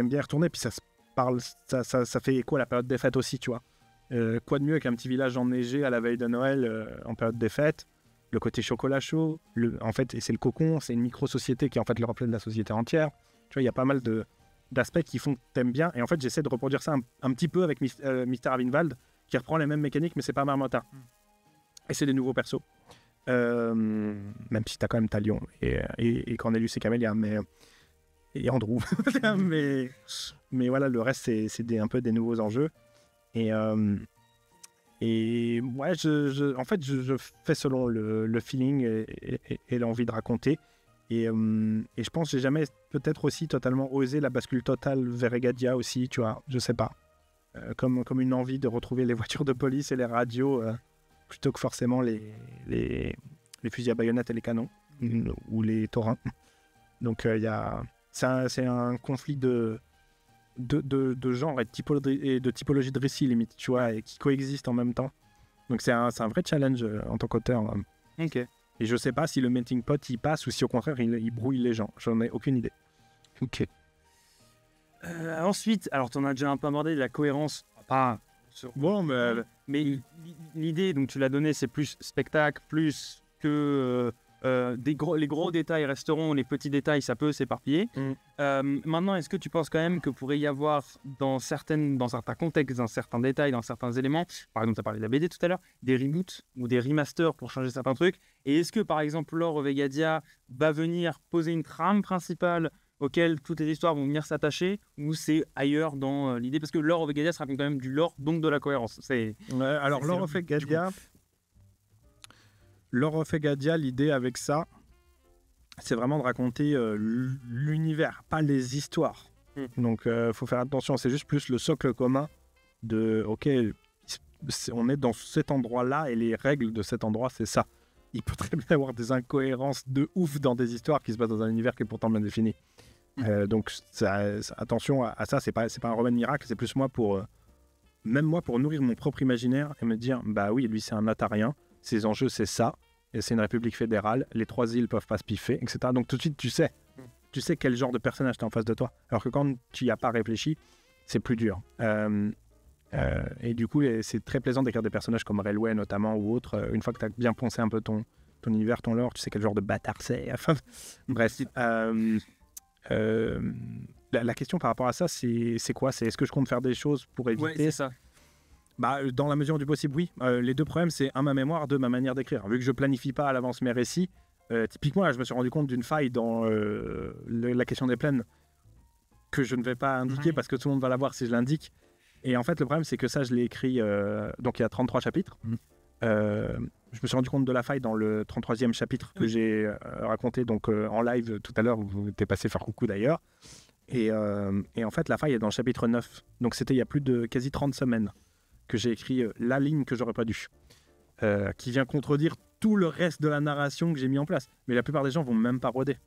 bien y retourner. Puis ça fait écho à la période des fêtes aussi, tu vois. Quoi de mieux qu'un petit village enneigé à la veille de Noël en période des fêtes, le côté chocolat chaud, en fait, et c'est le cocon, c'est une micro-société qui est en fait le reflet de la société entière. Tu vois, il y a pas mal d'aspects qui font que t'aimes bien, et en fait j'essaie de reproduire ça un petit peu avec Mystère à Vinwald, qui reprend les mêmes mécaniques, mais c'est pas Marmottin. Et c'est des nouveaux persos. Même si t'as quand même Talion et Cornelius et Camélia, mais et Andrew. mais voilà, le reste, c'est un peu des nouveaux enjeux. Et ouais, en fait, je fais selon le feeling et l'envie de raconter. Et je pense que j'ai jamais peut-être aussi totalement osé la bascule totale vers Egadia aussi, tu vois, je sais pas. Comme une envie de retrouver les voitures de police et les radios plutôt que forcément les fusils à baïonnettes et les canons ou les taurins. Donc c'est un conflit de genre et de typologie de récit limite, tu vois, et qui coexistent en même temps. Donc c'est un vrai challenge en tant qu'auteur. Ok. Et je sais pas si le melting pot il passe ou si au contraire il brouille les gens. J'en ai aucune idée. Ok. Ensuite, alors tu en as déjà un peu abordé, la cohérence. Pas bon, mais l'idée, donc tu l'as donnée, c'est plus spectacle, plus que les gros détails resteront, les petits détails, ça peut s'éparpiller. Maintenant, est-ce que tu penses quand même que pourrait y avoir dans certains contextes, dans certains détails, dans certains éléments, par exemple, tu as parlé de la BD tout à l'heure, des reboots ou des remasters pour changer certains trucs. Et est-ce que, par exemple, Lore of Egadia va venir poser une trame principale auquel toutes les histoires vont venir s'attacher, ou c'est ailleurs dans l'idée? Parce que Lore of Egadia se raconte quand même du lore, donc de la cohérence. Alors, Lore of Egadia, l'idée avec ça, c'est vraiment de raconter l'univers, pas les histoires. Donc, faut faire attention, c'est juste plus le socle commun de, ok, on est dans cet endroit-là et les règles de cet endroit, c'est ça. Il peut très bien y avoir des incohérences de ouf dans des histoires qui se passent dans un univers qui est pourtant bien défini. Donc, attention à ça, c'est pas un remède miracle, c'est plus même moi pour nourrir mon propre imaginaire et me dire, bah oui, lui c'est un Atarien, ses enjeux c'est ça, et c'est une république fédérale, les 3 îles peuvent pas se piffer, etc. Donc tout de suite tu sais quel genre de personnage t'es en face de toi. Alors que quand tu y as pas réfléchi, c'est plus dur. Et du coup, c'est très plaisant d'écrire des personnages comme Railway notamment ou autres. Une fois que tu as bien poncé un peu ton univers, ton lore, tu sais quel genre de bâtard c'est. Enfin, bref. La question par rapport à ça, c'est quoi? C'est est-ce que je compte faire des choses pour éviter? Ouais, c'est ça. Bah, dans la mesure du possible, oui. Les deux problèmes, c'est ma mémoire, ma manière d'écrire. Vu que je planifie pas à l'avance mes récits, typiquement, là, je me suis rendu compte d'une faille dans la question des plaines que je ne vais pas indiquer parce que tout le monde va la voir si je l'indique. Et en fait, le problème, c'est que ça, je l'ai écrit... donc, il y a 33 chapitres. Je me suis rendu compte de la faille dans le 33e chapitre que j'ai raconté donc, en live tout à l'heure. Vous êtes passé faire coucou d'ailleurs. Et en fait, la faille est dans le chapitre 9. Donc, c'était il y a plus de quasi 30 semaines que j'ai écrit la ligne que j'aurais pas dû. Qui vient contredire tout le reste de la narration que j'ai mis en place. Mais la plupart des gens vont même pas roder.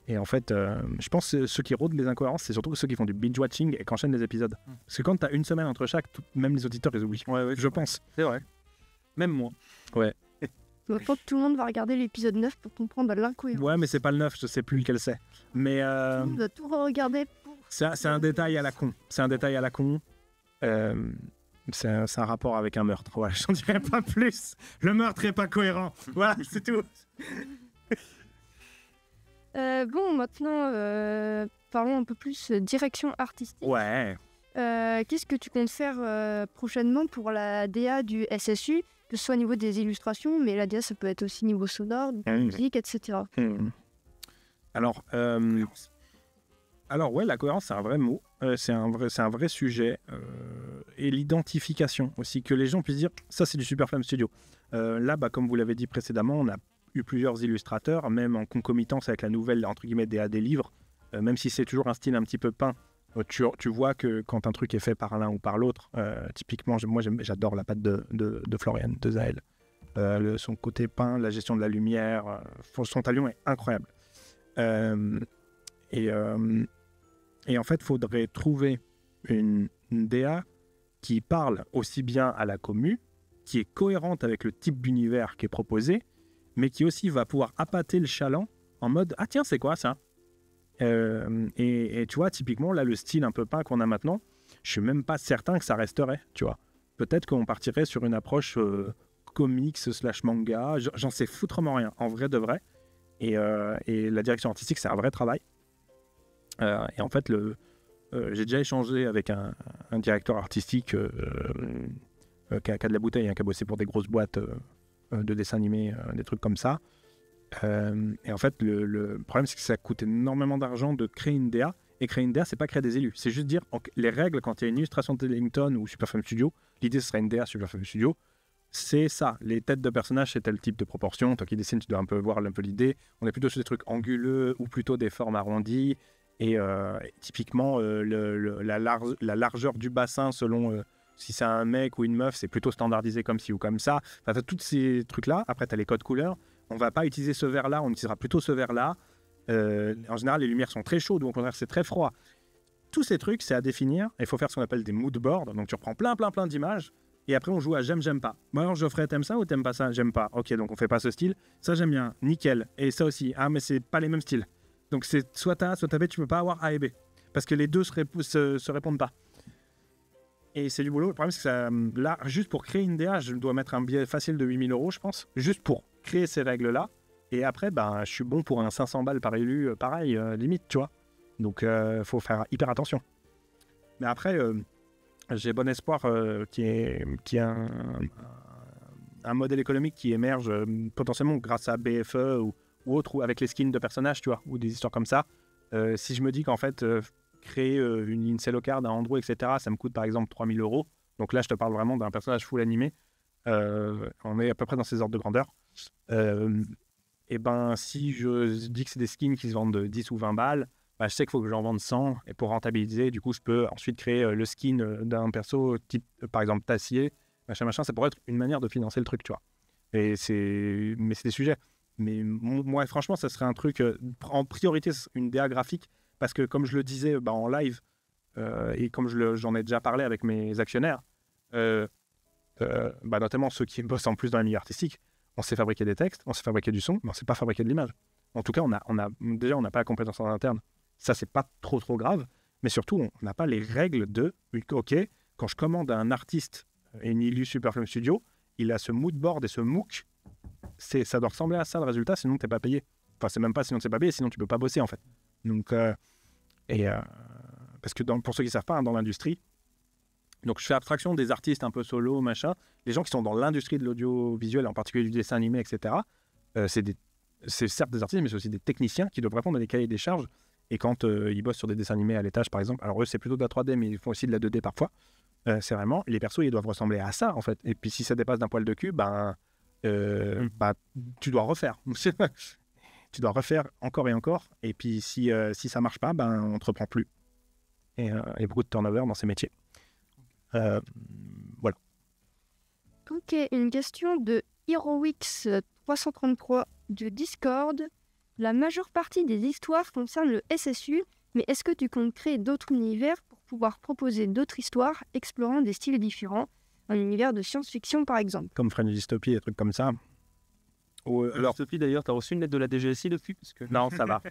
Et en fait, je pense que ceux qui rôdent les incohérences, c'est surtout ceux qui font du binge-watching et qui enchaînent les épisodes. Parce que quand tu as une semaine entre chaque, même les auditeurs, ils oublient. Ouais, je pense. C'est vrai. Même moi. Ouais. Je pense que tout le monde va regarder l'épisode 9 pour comprendre l'incohérence. Ouais, mais c'est pas le 9, je sais plus lequel c'est. Mais tout le monde doit tout regarder pour... C'est un détail à la con. C'est un détail à la con. C'est un rapport avec un meurtre. Voilà, j'en dirai pas plus. Le meurtre est pas cohérent. Voilà, c'est tout. Bon, maintenant, parlons un peu plus direction artistique. Ouais. Qu'est-ce que tu comptes faire prochainement pour la DA du SSU, que ce soit au niveau des illustrations, mais la DA, ça peut être aussi niveau sonore, musique, etc. Alors, ouais, la cohérence, c'est un vrai mot. C'est un vrai sujet. Et l'identification aussi, que les gens puissent dire, ça, c'est du Superflamme Studio. Là, comme vous l'avez dit précédemment, on a eu plusieurs illustrateurs, même en concomitance avec la nouvelle, entre guillemets, DA des livres, même si c'est toujours un style un petit peu peint. Tu vois que quand un truc est fait par l'un ou par l'autre, typiquement, moi j'adore la patte de Florian, de Zahel. Son côté peint, la gestion de la lumière, son talion est incroyable. Et en fait, il faudrait trouver une DA qui parle aussi bien à la commu, qui est cohérente avec le type d'univers qui est proposé, mais qui aussi va pouvoir appâter le chaland en mode « Ah tiens, c'est quoi ça ?» Et tu vois, typiquement, là, le style un peu peint qu'on a maintenant, je suis même pas certain que ça resterait, tu vois. Peut-être qu'on partirait sur une approche comics / manga, j'en sais foutrement rien, en vrai de vrai. Et la direction artistique, c'est un vrai travail. Et en fait, j'ai déjà échangé avec un directeur artistique qui a de la bouteille, qui a bossé pour des grosses boîtes de dessins animés, des trucs comme ça. Et en fait, le problème, c'est que ça coûte énormément d'argent de créer une DA. Et créer une DA, c'est pas créer des élus. C'est juste dire les règles quand il y a une illustration de Ellington ou Superframe Studio. L'idée, ce serait une DA Superframe Studio. C'est ça. Les têtes de personnages, c'est tel type de proportion. Toi qui dessines, tu dois un peu voir un peu l'idée. On est plutôt sur des trucs anguleux ou plutôt des formes arrondies. Et typiquement, la largeur du bassin selon si c'est un mec ou une meuf, c'est plutôt standardisé comme ci ou comme ça. Enfin, tu as tous ces trucs-là. Après, tu as les codes couleurs. On ne va pas utiliser ce vert-là, on utilisera plutôt ce vert-là. En général, les lumières sont très chaudes ou au contraire, c'est très froid. Tous ces trucs, c'est à définir. Il faut faire ce qu'on appelle des mood boards. Donc, tu reprends plein d'images. Et après, on joue à j'aime pas. Moi, alors, Geoffrey, t'aimes ça ou t'aimes pas ça? J'aime pas. Ok, donc on fait pas ce style. Ça, j'aime bien. Nickel. Et ça aussi. Ah, mais c'est pas les mêmes styles. Donc, c'est soit A, soit B. Tu peux pas avoir A et B. Parce que les deux se répondent pas. Et c'est du boulot. Le problème, c'est que ça, là, juste pour créer une DA, je dois mettre un billet facile de 8 000 €, je pense. Juste pour créer ces règles-là. Et après, ben, je suis bon pour un 500 balles par élu, pareil, limite, tu vois. Donc, faut faire hyper attention. Mais après, j'ai bon espoir qu'il y ait un modèle économique qui émerge potentiellement grâce à BFE ou autre, ou avec les skins de personnages, tu vois, ou des histoires comme ça. Si je me dis qu'en fait, créer une Incelocard, un Andrew, etc., ça me coûte par exemple 3 000 €. Donc là, je te parle vraiment d'un personnage full animé. On est à peu près dans ces ordres de grandeur. Et ben, si je dis que c'est des skins qui se vendent de 10 ou 20 balles, bah, je sais qu'il faut que j'en vende 100. Et pour rentabiliser, du coup, je peux ensuite créer le skin d'un perso type, par exemple, Tassier, machin. Ça pourrait être une manière de financer le truc, tu vois. Mais c'est des sujets. Mais moi, franchement, ça serait un truc, en priorité, une DA graphique, parce que comme je le disais en live, et comme j'en ai déjà parlé avec mes actionnaires, notamment ceux qui bossent en plus dans la milieu artistique, on sait fabriquer des textes, on sait fabriquer du son, mais on ne sait pas fabriquer de l'image. En tout cas, on n'a pas la compétence en interne. Ça, c'est pas trop grave, mais surtout, on n'a pas les règles de OK, quand je commande à un artiste une illu Superframe Studio, il a ce moodboard et ce MOOC, ça doit ressembler à ça le résultat, sinon tu n'es pas payé. Enfin, c'est même pas sinon tu n'es pas payé, sinon tu peux pas bosser en fait. Donc, parce que pour ceux qui ne savent pas, dans l'industrie, donc je fais abstraction des artistes un peu solo, machin, les gens qui sont dans l'industrie de l'audiovisuel, en particulier du dessin animé, etc., c'est certes des artistes, mais c'est aussi des techniciens qui doivent répondre à des cahiers des charges. Et quand ils bossent sur des dessins animés à l'étage, par exemple, alors eux, c'est plutôt de la 3D, mais ils font aussi de la 2D parfois. C'est vraiment, les persos, ils doivent ressembler à ça, en fait. Et puis, si ça dépasse d'un poil de cul, tu dois refaire. Tu dois refaire encore et encore. Et puis, si ça marche pas, on ne te reprend plus. Et il y a beaucoup de turnover dans ces métiers. Voilà. Ok, une question de Heroix333 de Discord. La majeure partie des histoires concernent le SSU, mais est-ce que tu comptes créer d'autres univers pour pouvoir proposer d'autres histoires explorant des styles différents, un univers de science-fiction par exemple? Comme French Dystopie, des trucs comme ça. Alors, Dystopie d'ailleurs, tu as reçu une lettre de la DGSI depuis Non, ça va.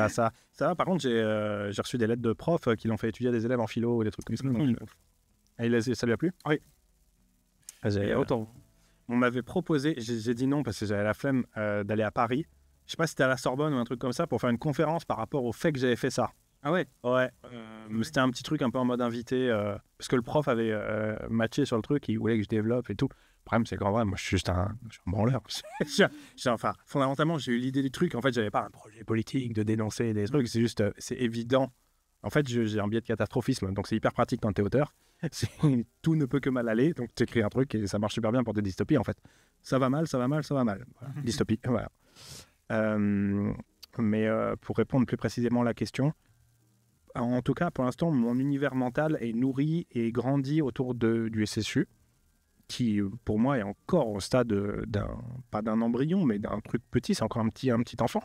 ça va. Par contre, j'ai reçu des lettres de profs qui l'ont fait étudier à des élèves en philo ou des trucs comme ça. Ça lui a plu? Oui. Autant. On m'avait proposé, j'ai dit non parce que j'avais la flemme d'aller à Paris. Je sais pas si c'était à la Sorbonne ou un truc comme ça pour faire une conférence par rapport au fait que j'avais fait ça. Ah ouais? Ouais. C'était un petit truc un peu en mode invité parce que le prof avait matché sur le truc, il voulait que je développe et tout. Le problème, c'est qu'en vrai, moi, je suis juste un branleur. Enfin, fondamentalement, j'ai eu l'idée du truc. En fait, j'avais pas un projet politique de dénoncer des trucs. C'est juste, c'est évident. En fait, j'ai un biais de catastrophisme, donc c'est hyper pratique quand t'es auteur. Tout ne peut que mal aller, donc tu écris un truc et ça marche super bien pour des dystopies, en fait. Ça va mal. Voilà. Dystopie, voilà. Mais pour répondre plus précisément à la question, en tout cas, pour l'instant, mon univers mental est nourri et grandi autour du SSU, qui, pour moi, est encore au stade pas d'un embryon, mais d'un truc petit. C'est encore un petit enfant.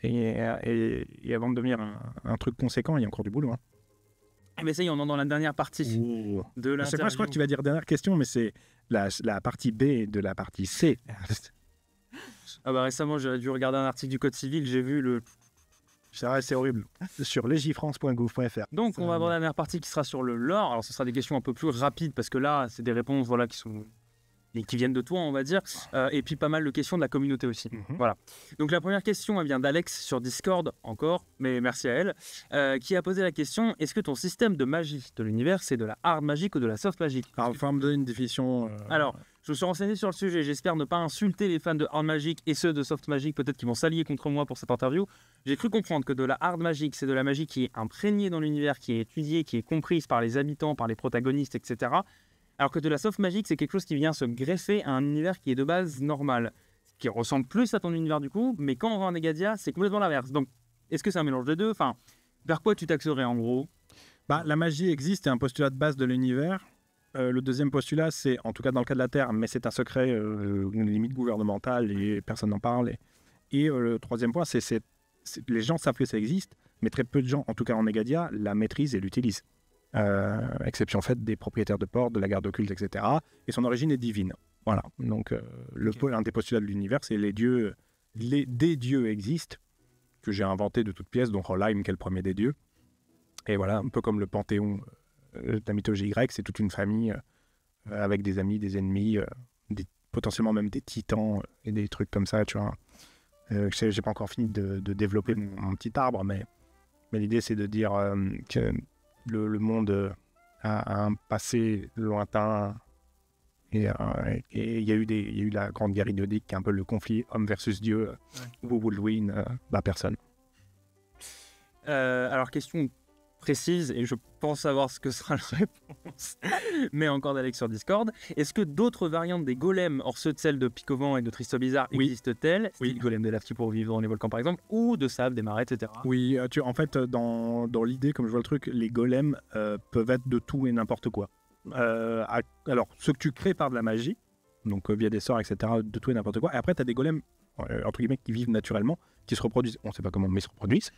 Et avant de devenir un truc conséquent, il y a encore du boulot. Hein. Mais ça y est, on est dans la dernière partie de l'interview. Je crois que tu vas dire dernière question, mais c'est la partie B de la partie C. Récemment, j'ai dû regarder un article du Code civil, j'ai vu le... C'est horrible. Sur legifrance.gouv.fr. Donc, on va avoir la dernière partie qui sera sur le lore. Alors, ce sera des questions un peu plus rapides, parce que là, c'est des réponses qui sont et qui viennent de toi, on va dire, et puis pas mal de questions de la communauté aussi. Voilà. Donc la première question, elle vient d'Alex sur Discord, encore, mais merci à elle, qui a posé la question, est-ce que ton système de magie de l'univers, c'est de la hard magic ou de la soft magic? Alors, il faut me donner une définition. Alors, je me suis renseigné sur le sujet, j'espère ne pas insulter les fans de hard magic et ceux de soft magic, peut-être qu'ils vont s'allier contre moi pour cette interview. J'ai cru comprendre que de la hard magic, c'est de la magie qui est imprégnée dans l'univers, qui est étudiée, qui est comprise par les habitants, par les protagonistes, etc. Alors que de la soft magic, c'est quelque chose qui vient se greffer à un univers qui est de base normal, qui ressemble plus à ton univers du coup, mais quand on va en Negadia, c'est complètement l'inverse. Donc, est-ce que c'est un mélange des deux? Enfin, vers quoi tu t'axerais en gros? La magie existe, c'est un postulat de base de l'univers. Le deuxième postulat, c'est, en tout cas dans le cas de la Terre, mais c'est un secret limite gouvernemental et personne n'en parle. Et le troisième point, c'est les gens savent que ça existe, mais très peu de gens, en tout cas en Negadia, la maîtrisent et l'utilisent. Exception faite des propriétaires de ports, de la garde occulte, etc. Et son origine est divine. Voilà. Donc, un des postulats de l'univers, c'est des dieux existent, que j'ai inventé de toutes pièces, dont Rolheim, qui est le premier des dieux. Et voilà, un peu comme le panthéon de la mythologie grecque, c'est toute une famille avec des amis, des ennemis, potentiellement même des titans et des trucs comme ça, tu vois. J'ai pas encore fini de développer mon petit arbre, mais l'idée c'est de dire que le monde a un passé lointain et il y a eu la grande guerre idiodique qui est un peu le conflit homme versus dieu. Who would win? Personne. Alors question précise, et je pense savoir ce que sera la réponse, mais encore d'Alex sur Discord. Est-ce que d'autres variantes des golems, hors ceux de celles de Picovan et de Tristan Bizarre, existent-elles? Oui. Le golem de lave qui pour vivre dans les volcans par exemple, ou de sable, des marais, etc. Oui, en fait, dans l'idée, comme je vois le truc, les golems peuvent être de tout et n'importe quoi. Alors, ceux que tu crées par de la magie, donc via des sorts, etc., de tout et n'importe quoi. Et après, tu as des golems, entre guillemets, qui vivent naturellement, qui se reproduisent. On ne sait pas comment, mais ils se reproduisent.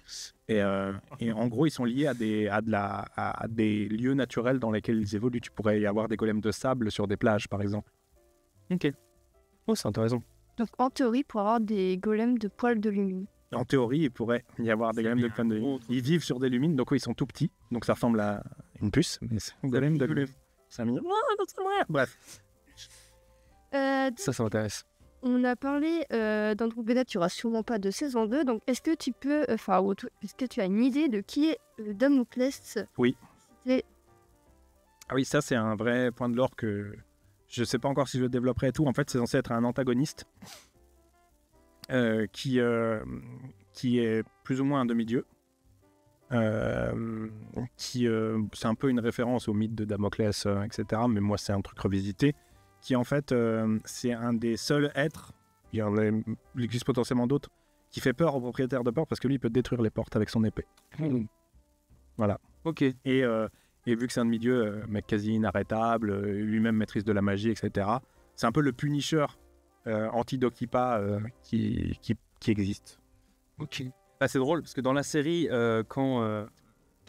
Et en gros, ils sont liés à des lieux naturels dans lesquels ils évoluent. Tu pourrais y avoir des golems de sable sur des plages, par exemple. Ok. Oh, c'est intéressant. Donc, en théorie, pour avoir des golems de poils de lumine. En théorie, il pourrait y avoir des golems de poils de lumine. Ils vivent sur des lumines, donc ils sont tout petits. Donc ça ressemble à une puce, mais c'est un golem de lumine. C'est mignon. Bref. Ça m'intéresse. On a parlé dans le groupe Bédat, tu n'auras sûrement pas de saison 2, donc est-ce que tu peux, est-ce que tu as une idée de qui est Damoclès? Oui. Ah oui, ça c'est un vrai point de lore que je ne sais pas encore si je le développerai et tout. En fait, c'est censé être un antagoniste qui est plus ou moins un demi-dieu. C'est un peu une référence au mythe de Damoclès, etc. Mais moi, c'est un truc revisité. Qui en fait, c'est un des seuls êtres, il existe potentiellement d'autres, qui fait peur aux propriétaires de portes parce que lui, il peut détruire les portes avec son épée. Voilà. Ok. Et vu que c'est un demi-dieu, mec quasi inarrêtable, lui-même maîtrise de la magie, etc. C'est un peu le Punisher anti-Dokipa qui existe. Ok. C'est drôle parce que dans la série, quand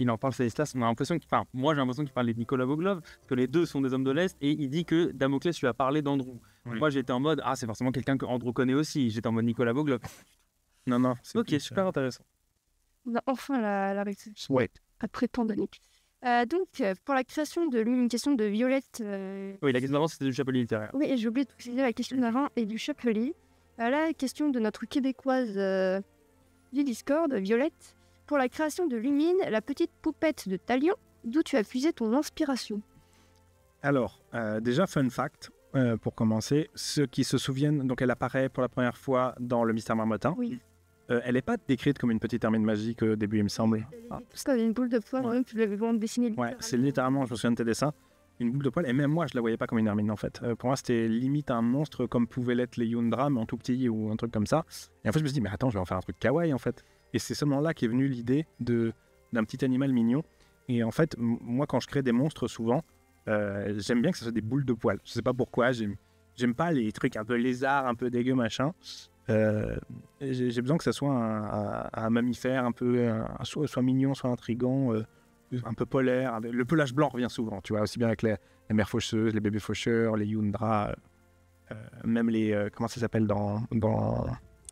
il en parle Célestas, on a l'impression moi j'ai l'impression qu'il parle de Nicolas Voglov, parce que les deux sont des hommes de l'Est, et il dit que Damoclès lui a parlé d'Andrew. Oui. Moi j'étais en mode, c'est forcément quelqu'un que Andrew connaît aussi, j'étais en mode Nicolas Voglov. Non. Ok, super intéressant. On a enfin la réponse. Ouais. Après tant d'années. Donc, pour la création de l'une, une question de Violette. Oui, la question d'avant c'était du Chapelier littéraire. Oui, et j'ai oublié de préciser la question d'avant et du Chapelier. La question de notre québécoise du Discord, Violette. Pour la création de Lumine, la petite poupette de Talion, d'où tu as puisé ton inspiration? Alors, déjà, fun fact, pour commencer, ceux qui se souviennent, donc elle apparaît pour la première fois dans Le Mystère Marmottin. Oui. Elle n'est pas décrite comme une petite hermine magique au début, il me semble. Parce qu'elle avait une boule de poils, ouais. Tu l'avais vraiment dessinée. Ouais, c'est littéralement, je me souviens de tes dessins, une boule de poils, et même moi, je la voyais pas comme une hermine en fait. Pour moi, c'était limite un monstre comme pouvaient l'être les Yundra, mais en tout petit ou un truc comme ça. Et en fait, je me suis dit, mais attends, je vais en faire un truc kawaii en fait. Et c'est seulement là qu'est venue l'idée d'un petit animal mignon. Et en fait, moi, quand je crée des monstres, souvent, j'aime bien que ce soit des boules de poils. Je sais pas pourquoi, j'aime pas les trucs un peu lézards, un peu dégueux, machin. J'ai besoin que ça soit un mammifère un peu, soit mignon, soit intriguant, un peu polaire. Le pelage blanc revient souvent, tu vois, aussi bien avec les mères faucheuses, les bébés faucheurs, les Yundra, même les... comment ça s'appelle dans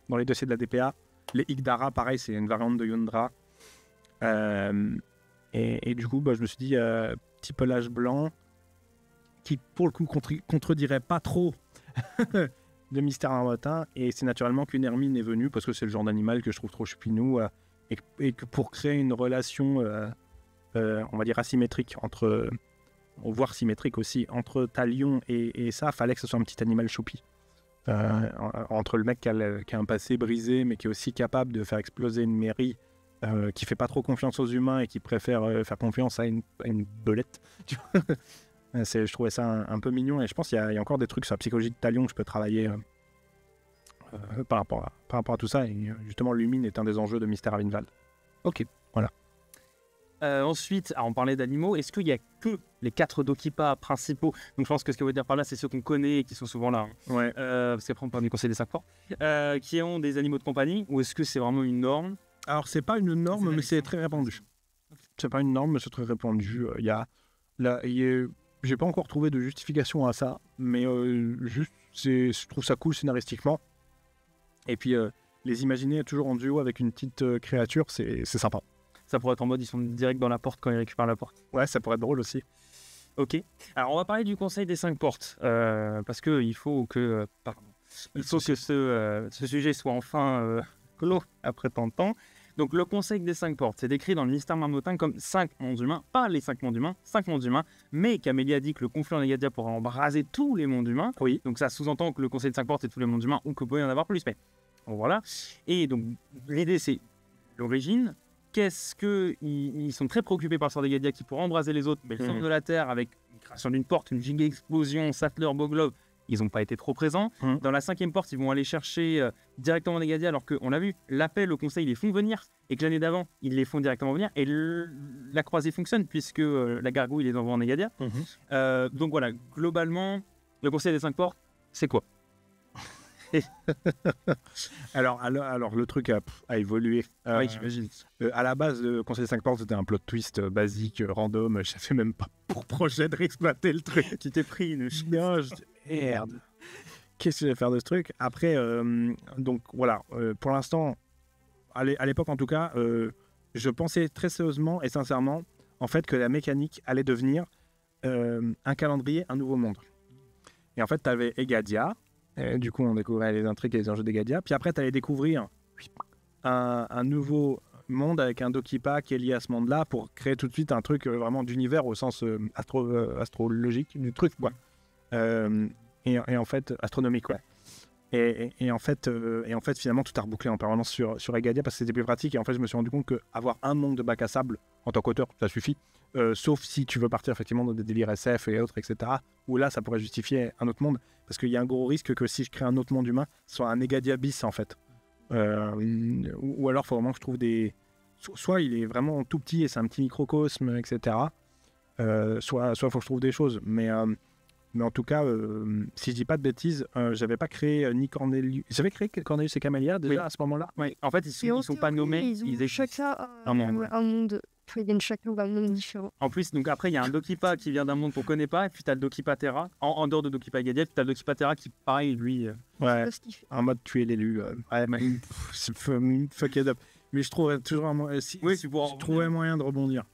les dossiers de la DPA. Les Igdara, pareil, c'est une variante de Yundra. Et du coup, je me suis dit, petit pelage blanc qui pour le coup contredirait pas trop de Mystère Marmottin, et c'est naturellement qu'une Hermine est venue parce que c'est le genre d'animal que je trouve trop choupinou, et que pour créer une relation on va dire asymétrique voire symétrique aussi entre Talion et ça, fallait que ce soit un petit animal choupi, entre le mec qui a un passé brisé mais qui est aussi capable de faire exploser une mairie, qui fait pas trop confiance aux humains et qui préfère faire confiance à une belette. Je trouvais ça un peu mignon, et je pense qu'il y a encore des trucs sur la psychologie de Talion que je peux travailler par rapport à tout ça, et justement Lumine est un des enjeux de Mystère Ravenval. Ok. Voilà. Ensuite, on parlait d'animaux. Est-ce qu'il n'y a que les 4 Dokipa principaux? Donc je pense que ce que veut dire par là, c'est ceux qu'on connaît et qui sont souvent là. Hein. Ouais. Parce qu'après on parle du Conseil des 5 ports. Qui ont des animaux de compagnie, ou est-ce que c'est vraiment une norme? Alors c'est pas une norme, mais c'est très répandu. C'est pas une norme, mais c'est très répandu. J'ai pas encore trouvé de justification à ça, mais je trouve ça cool scénaristiquement. Et puis les imaginer toujours en duo avec une petite créature, c'est sympa. Ça pourrait être en mode ils sont direct dans la porte quand ils récupèrent la porte. Ouais, ça pourrait être drôle aussi. Ok. Alors on va parler du Conseil des 5 portes, parce que il faut que ce sujet soit enfin clos après tant de temps. Donc le Conseil des 5 portes, c'est décrit dans le Mystère Marmottin comme 5 mondes humains, pas les 5 mondes humains, 5 mondes humains, mais qu'Amélie a dit que le conflit en Negadia pourrait embraser tous les mondes humains. Oui. Donc ça sous-entend que le Conseil des 5 portes c'est tous les mondes humains, ou qu'il peut y en avoir plus. Mais bon, voilà. Et donc l'idée c'est l'origine. Qu'est-ce que ils sont très préoccupés par le sort des Gadia qui pourrait embraser les autres, mais le centre de la Terre avec une création d'une porte, une giga explosion, Sattler, Boglov, ils n'ont pas été trop présents. Dans la 5e porte, ils vont aller chercher directement les Gadia, alors qu'on l'a vu, l'appel au conseil, ils les font venir, et que l'année d'avant, ils les font directement venir, et la croisée fonctionne, puisque la gargouille les envoie en Negadia. Donc voilà, globalement, le conseil des 5 portes, c'est quoi? alors le truc a évolué. Oui, j'imagine. À la base, le Conseil des 5 portes, c'était un plot twist basique, random. Je n'avais même pas pour projet de réexploiter le truc. Tu t'es pris une merde. Qu'est-ce que je vais faire de ce truc? Après, donc voilà, pour l'instant, à l'époque en tout cas, je pensais très sérieusement et sincèrement en fait que la mécanique allait devenir un calendrier, un nouveau monde. Et en fait, tu avais Egadia. Du coup, on découvrait les intrigues et les enjeux d'Egadia. Puis après, tu allais découvrir un nouveau monde avec un Dokipa qui est lié à ce monde-là pour créer tout de suite un truc vraiment d'univers au sens astrologique du truc, quoi. Et en fait, astronomique, ouais. Et en fait, finalement, tout a rebouclé en permanence sur Egadia parce que c'était plus pratique. Et en fait, je me suis rendu compte qu'avoir un monde de bac à sable en tant qu'auteur, ça suffit. Sauf si tu veux partir effectivement dans des délires SF et autres, etc. Où là, ça pourrait justifier un autre monde. Parce qu'il y a un gros risque que si je crée un autre monde humain, ce soit un Egadia bis, en fait. Ou alors, il faut vraiment que je trouve des... Soit il est vraiment tout petit et c'est un petit microcosme, etc. Soit il faut que je trouve des choses. Mais en tout cas, si je dis pas de bêtises, j'avais pas créé ni Cornelius... J'avais créé Cornelius et Camélia déjà à ce moment-là. Oui. En fait, ils sont pas nommés. Ils ont chacun un monde. Ils viennent chacun d'un monde différent. En plus, donc après, il y a un Dokipa qui vient d'un monde qu'on connaît pas, et puis tu as le Dokipa Terra, en dehors de Dokipa Egadia, puis tu as le Dokipa Terra qui, pareil, lui... Ouais, en mode tuer l'élu. Ouais, mais fuck it up. Mais je trouverais toujours un moyen... je trouvais moyen de rebondir.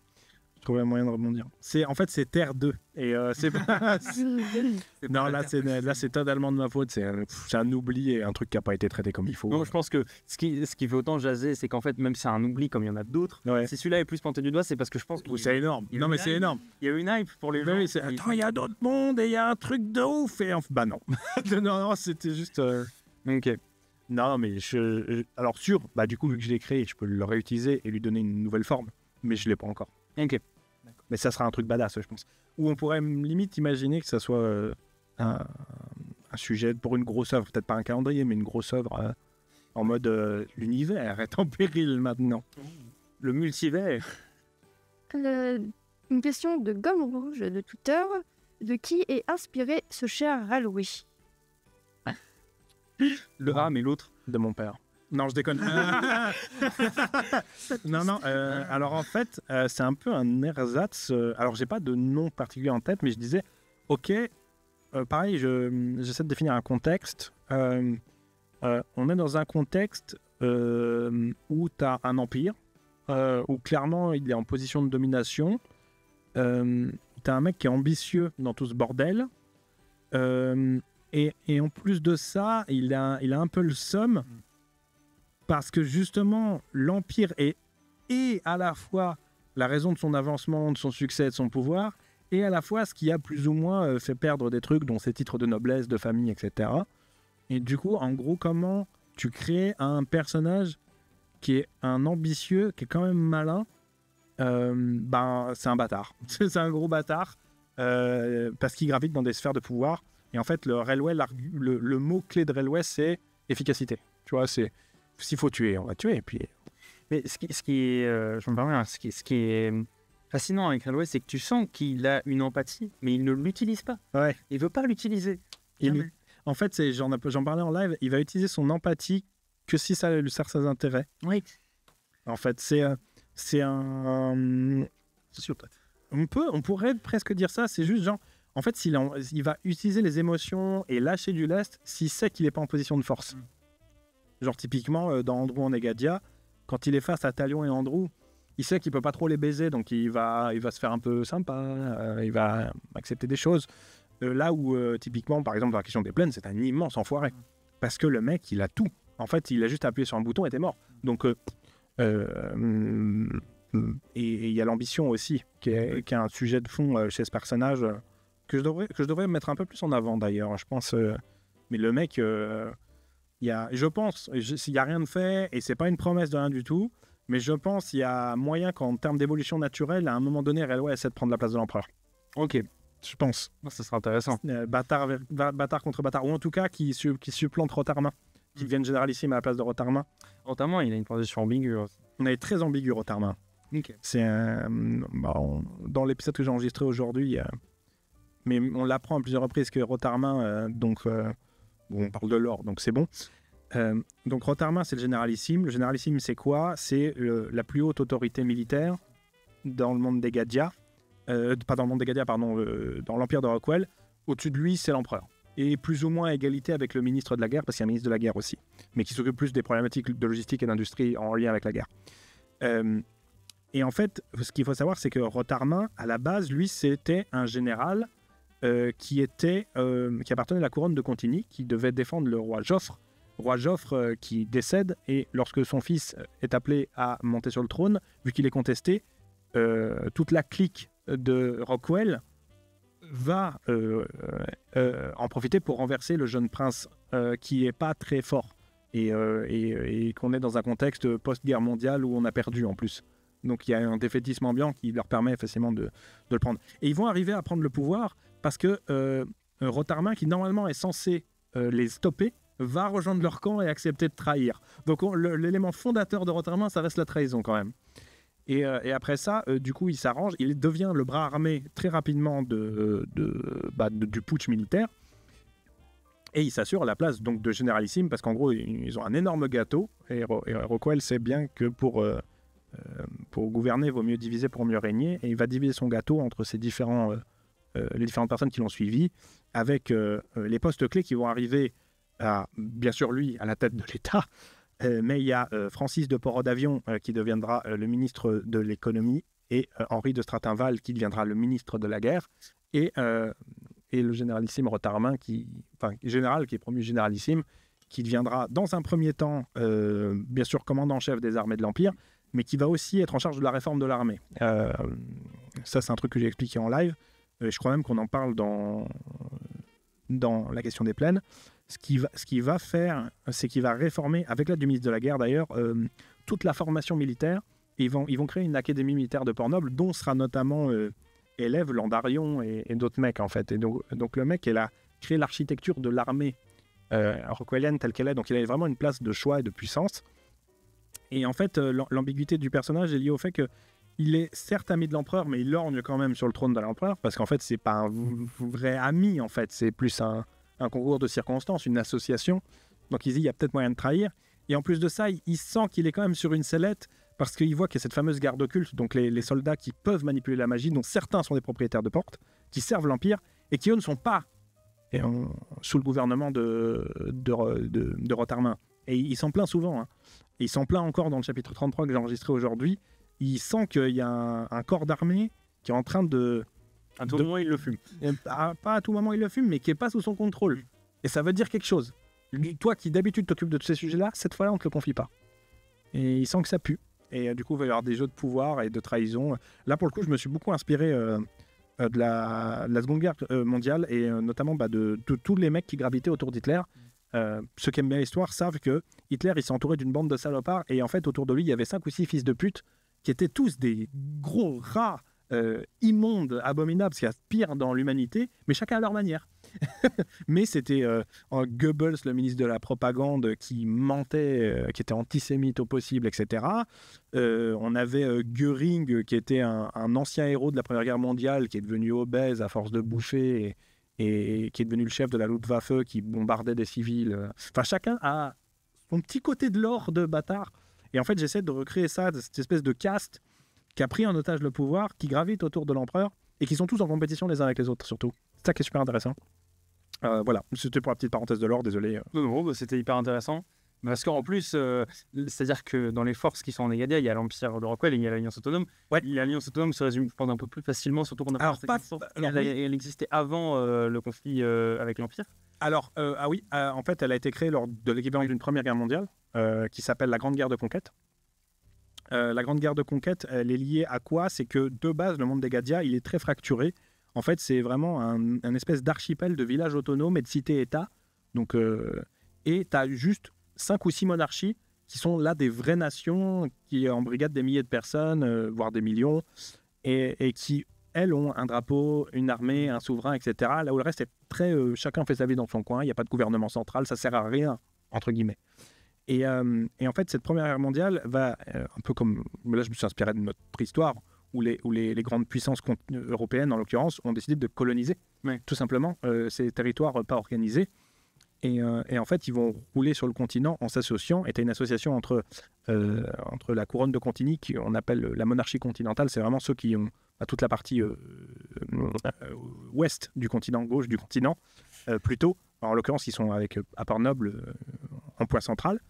En fait, c'est Terre 2. Et c'est pas... non, là, c'est totalement de ma faute. C'est un oubli et un truc qui n'a pas été traité comme il faut. Non, je pense que ce qui fait autant jaser, c'est qu'en fait, même si c'est un oubli comme il y en a d'autres, si celui-là est plus pointé du doigt, c'est parce que je pense que... c'est énorme. Non, mais c'est énorme. Il y a une hype pour les gens. Oui, attends, il y a d'autres mondes et il y a un truc de ouf. Et bah non. non, c'était juste... Ok. Non, mais alors bah du coup, vu que je l'ai créé, je peux le réutiliser et lui donner une nouvelle forme. Mais je ne l'ai pas encore. Ok. Mais ça sera un truc badass, je pense. Ou on pourrait limite imaginer que ça soit un sujet pour une grosse œuvre. Peut-être pas un calendrier, mais une grosse œuvre en mode l'univers est en péril maintenant. Le multivers. Une question de Gomme Rouge de Twitter. De qui est inspiré ce cher Raloui? Le A, mais l'autre. De mon père. Non, je déconne. non. Alors en fait, c'est un peu un ersatz. Alors j'ai pas de nom particulier en tête, mais je disais, ok, pareil, j'essaie de définir un contexte. On est dans un contexte où tu as un empire, où clairement il est en position de domination. Tu c'est un mec qui est ambitieux dans tout ce bordel. Et en plus de ça, il a un peu le seum parce que justement, l'Empire est à la fois la raison de son avancement, de son succès, de son pouvoir, et à la fois ce qui a plus ou moins fait perdre des trucs, dont ses titres de noblesse, de famille, etc. Et du coup, en gros, comment tu crées un personnage qui est un ambitieux, qui est quand même malin, c'est un bâtard. C'est un gros bâtard, parce qu'il gravite dans des sphères de pouvoir. Et en fait, le Railway, le mot-clé de Railway, c'est efficacité. Tu vois, c'est s'il faut tuer, on va tuer. Et puis... Mais ce qui est, je me permets, ce qui est fascinant avec Railway, c'est que tu sens qu'il a une empathie, mais il ne l'utilise pas. Ouais. Il veut pas l'utiliser. En fait, j'en parlais en live, il va utiliser son empathie que si ça lui sert ses intérêts. Oui. En fait, c'est un... sociopathe. On pourrait presque dire ça, c'est juste genre... En fait, il va utiliser les émotions et lâcher du lest s'il sait qu'il n'est pas en position de force. Genre typiquement, dans Andrew en Negadia, quand il est face à Talion et Andrew, il sait qu'il peut pas trop les baiser, donc il va se faire un peu sympa, il va accepter des choses. Là où, typiquement, par exemple, dans la question des plaines, c'est un immense enfoiré. Parce que le mec, il a tout. En fait, il a juste appuyé sur un bouton et était mort. Donc, et il y a l'ambition aussi, qui est un sujet de fond chez ce personnage, que je devrais mettre un peu plus en avant, d'ailleurs, je pense. Mais le mec, je pense, s'il n'y a rien de fait, et c'est pas une promesse de rien du tout, mais je pense qu'il y a moyen qu'en termes d'évolution naturelle, à un moment donné, Railway essaie de prendre la place de l'empereur. Ok. Je pense. Ça sera intéressant. Bâtard contre bâtard, ou en tout cas qui supplante Rotarmin, qui devienne généralissime à la place de Rotarmin. Rotarmin, il a une position ambiguë. On est très ambigu, Rotarmin. Okay. C'est dans l'épisode que j'ai enregistré aujourd'hui, mais on l'apprend à plusieurs reprises que Rotarmin, on parle de l'or, donc c'est bon. Donc Rotarmin, c'est le généralissime. Le généralissime, c'est quoi? C'est la plus haute autorité militaire dans le monde des Gadia. Pas dans le monde des Gadia, pardon, dans l'Empire de Rockwell. Au-dessus de lui, c'est l'empereur. Et plus ou moins à égalité avec le ministre de la guerre, parce qu'il y a un ministre de la guerre aussi, mais qui s'occupe plus des problématiques de logistique et d'industrie en lien avec la guerre. Et en fait, ce qu'il faut savoir, c'est que Rotarmin, à la base, lui, c'était un général qui appartenait à la couronne de Contigny, qui devait défendre le roi Joffre. Roi Joffre qui décède, et lorsque son fils est appelé à monter sur le trône, vu qu'il est contesté, toute la clique de Rockwell va en profiter pour renverser le jeune prince qui n'est pas très fort et qu'on est dans un contexte post-guerre mondiale où on a perdu en plus. Donc il y a un défaitisme ambiant qui leur permet facilement de le prendre. Et ils vont arriver à prendre le pouvoir parce que Rotarmin, qui normalement est censé les stopper, va rejoindre leur camp et accepter de trahir. Donc l'élément fondateur de Rotarmin, ça reste la trahison quand même. Et après ça, du coup, il s'arrange. Il devient le bras armé très rapidement du putsch militaire. Et il s'assure la place donc, de généralissime, parce qu'en gros, ils ont un énorme gâteau. Et Rockwell sait bien que pour gouverner, il vaut mieux diviser pour mieux régner. Et il va diviser son gâteau entre les différentes personnes qui l'ont suivi, avec les postes clés qui vont arriver bien sûr, lui, à la tête de l'État. Mais il y a Francis de Porot-d'Avion qui deviendra le ministre de l'économie, et Henri de Stratinval qui deviendra le ministre de la guerre, et le généralissime Rotarmin, général qui est promu généralissime, qui deviendra dans un premier temps, bien sûr, commandant en chef des armées de l'Empire, mais qui va aussi être en charge de la réforme de l'armée. Ça, c'est un truc que j'ai expliqué en live. Je crois même qu'on en parle dans la question des plaines. Ce qu'il va faire, c'est qu'il va réformer, avec l'aide du ministre de la Guerre d'ailleurs, toute la formation militaire. Et ils vont créer une académie militaire de Port-Noble, dont sera notamment élève Landarion et d'autres mecs, en fait. Et donc le mec, il a créé l'architecture de l'armée rockwellienne telle qu'elle est. Donc il a vraiment une place de choix et de puissance. Et en fait, l'ambiguïté du personnage est liée au fait qu'il est certes ami de l'empereur, mais il lorgne quand même sur le trône de l'empereur, parce qu'en fait, c'est pas un vrai ami, en fait. C'est plus un concours de circonstances, une association. Donc il dit, il y a peut-être moyen de trahir. Et en plus de ça, il sent qu'il est quand même sur une sellette, parce qu'il voit qu'il y a cette fameuse garde occulte, donc les soldats qui peuvent manipuler la magie, dont certains sont des propriétaires de portes, qui servent l'Empire, et qui eux ne sont pas sous le gouvernement de Rotarmin. Et il s'en plaint souvent. Hein. Et il s'en plaint encore dans le chapitre 33 que j'ai enregistré aujourd'hui. Il sent qu'il y a un corps d'armée qui est en train de À tout moment, il le fume. Pas à tout moment, il le fume, mais qui n'est pas sous son contrôle. Et ça veut dire quelque chose. Toi qui d'habitude t'occupes de tous ces sujets-là, cette fois-là, on ne te le confie pas. Et il sent que ça pue. Et du coup, il va y avoir des jeux de pouvoir et de trahison. Là, pour le coup, je me suis beaucoup inspiré de la Seconde Guerre mondiale et notamment de tous les mecs qui gravitaient autour d'Hitler. Ceux qui aiment bien l'histoire savent que Hitler, il s'est entouré d'une bande de salopards et en fait, autour de lui, il y avait 5 ou 6 fils de pute qui étaient tous des gros rats immondes, abominables, ce qu'il y a de pire dans l'humanité, mais chacun à leur manière. Mais c'était Goebbels, le ministre de la propagande, qui mentait, qui était antisémite au possible, etc. On avait Göring, qui était un ancien héros de la Première Guerre mondiale, qui est devenu obèse à force de bouffer et qui est devenu le chef de la Luftwaffe, qui bombardait des civils. Enfin, chacun a son petit côté de l'or de bâtard. Et en fait, j'essaie de recréer ça, cette espèce de caste qui a pris en otage le pouvoir, qui gravite autour de l'empereur et qui sont tous en compétition les uns avec les autres, surtout. C'est ça qui est super intéressant. Voilà, c'était pour la petite parenthèse de l'or, désolé. Non, c'était hyper intéressant. Parce qu'en plus, c'est-à-dire que dans les forces qui sont en Egadia, il y a l'Empire de Rockwell et il y a l'Alliance Autonome. Ouais. L'Alliance Autonome se résume, je pense, un peu plus facilement, surtout qu'on a elle existait avant le conflit avec l'Empire. Alors, en fait, elle a été créée lors de l'équivalent d'une Première Guerre mondiale, qui s'appelle la Grande Guerre de Conquête. La Grande Guerre de Conquête, elle est liée à quoi? C'est que, de base, le monde d'Egadia, il est très fracturé. En fait, c'est vraiment un espèce d'archipel de villages autonomes et de cités-États. Donc, et tu as juste 5 ou 6 monarchies qui sont là des vraies nations qui en brigade des milliers de personnes, voire des millions, et qui, elles, ont un drapeau, une armée, un souverain, etc. Là où le reste est très... chacun fait sa vie dans son coin, il n'y a pas de gouvernement central, ça sert à rien, entre guillemets. Et en fait, cette Première Guerre mondiale va, un peu comme... Là, je me suis inspiré de notre histoire, où les grandes puissances européennes, en l'occurrence, ont décidé de coloniser, tout simplement, ces territoires pas organisés. Et en fait, ils vont rouler sur le continent en s'associant. Et tu as une association entre la couronne de Contigny, qu'on appelle la monarchie continentale. C'est vraiment ceux qui ont toute la partie ouest du continent, gauche du continent, plutôt. En l'occurrence, ils sont avec à Port-Noble en point central.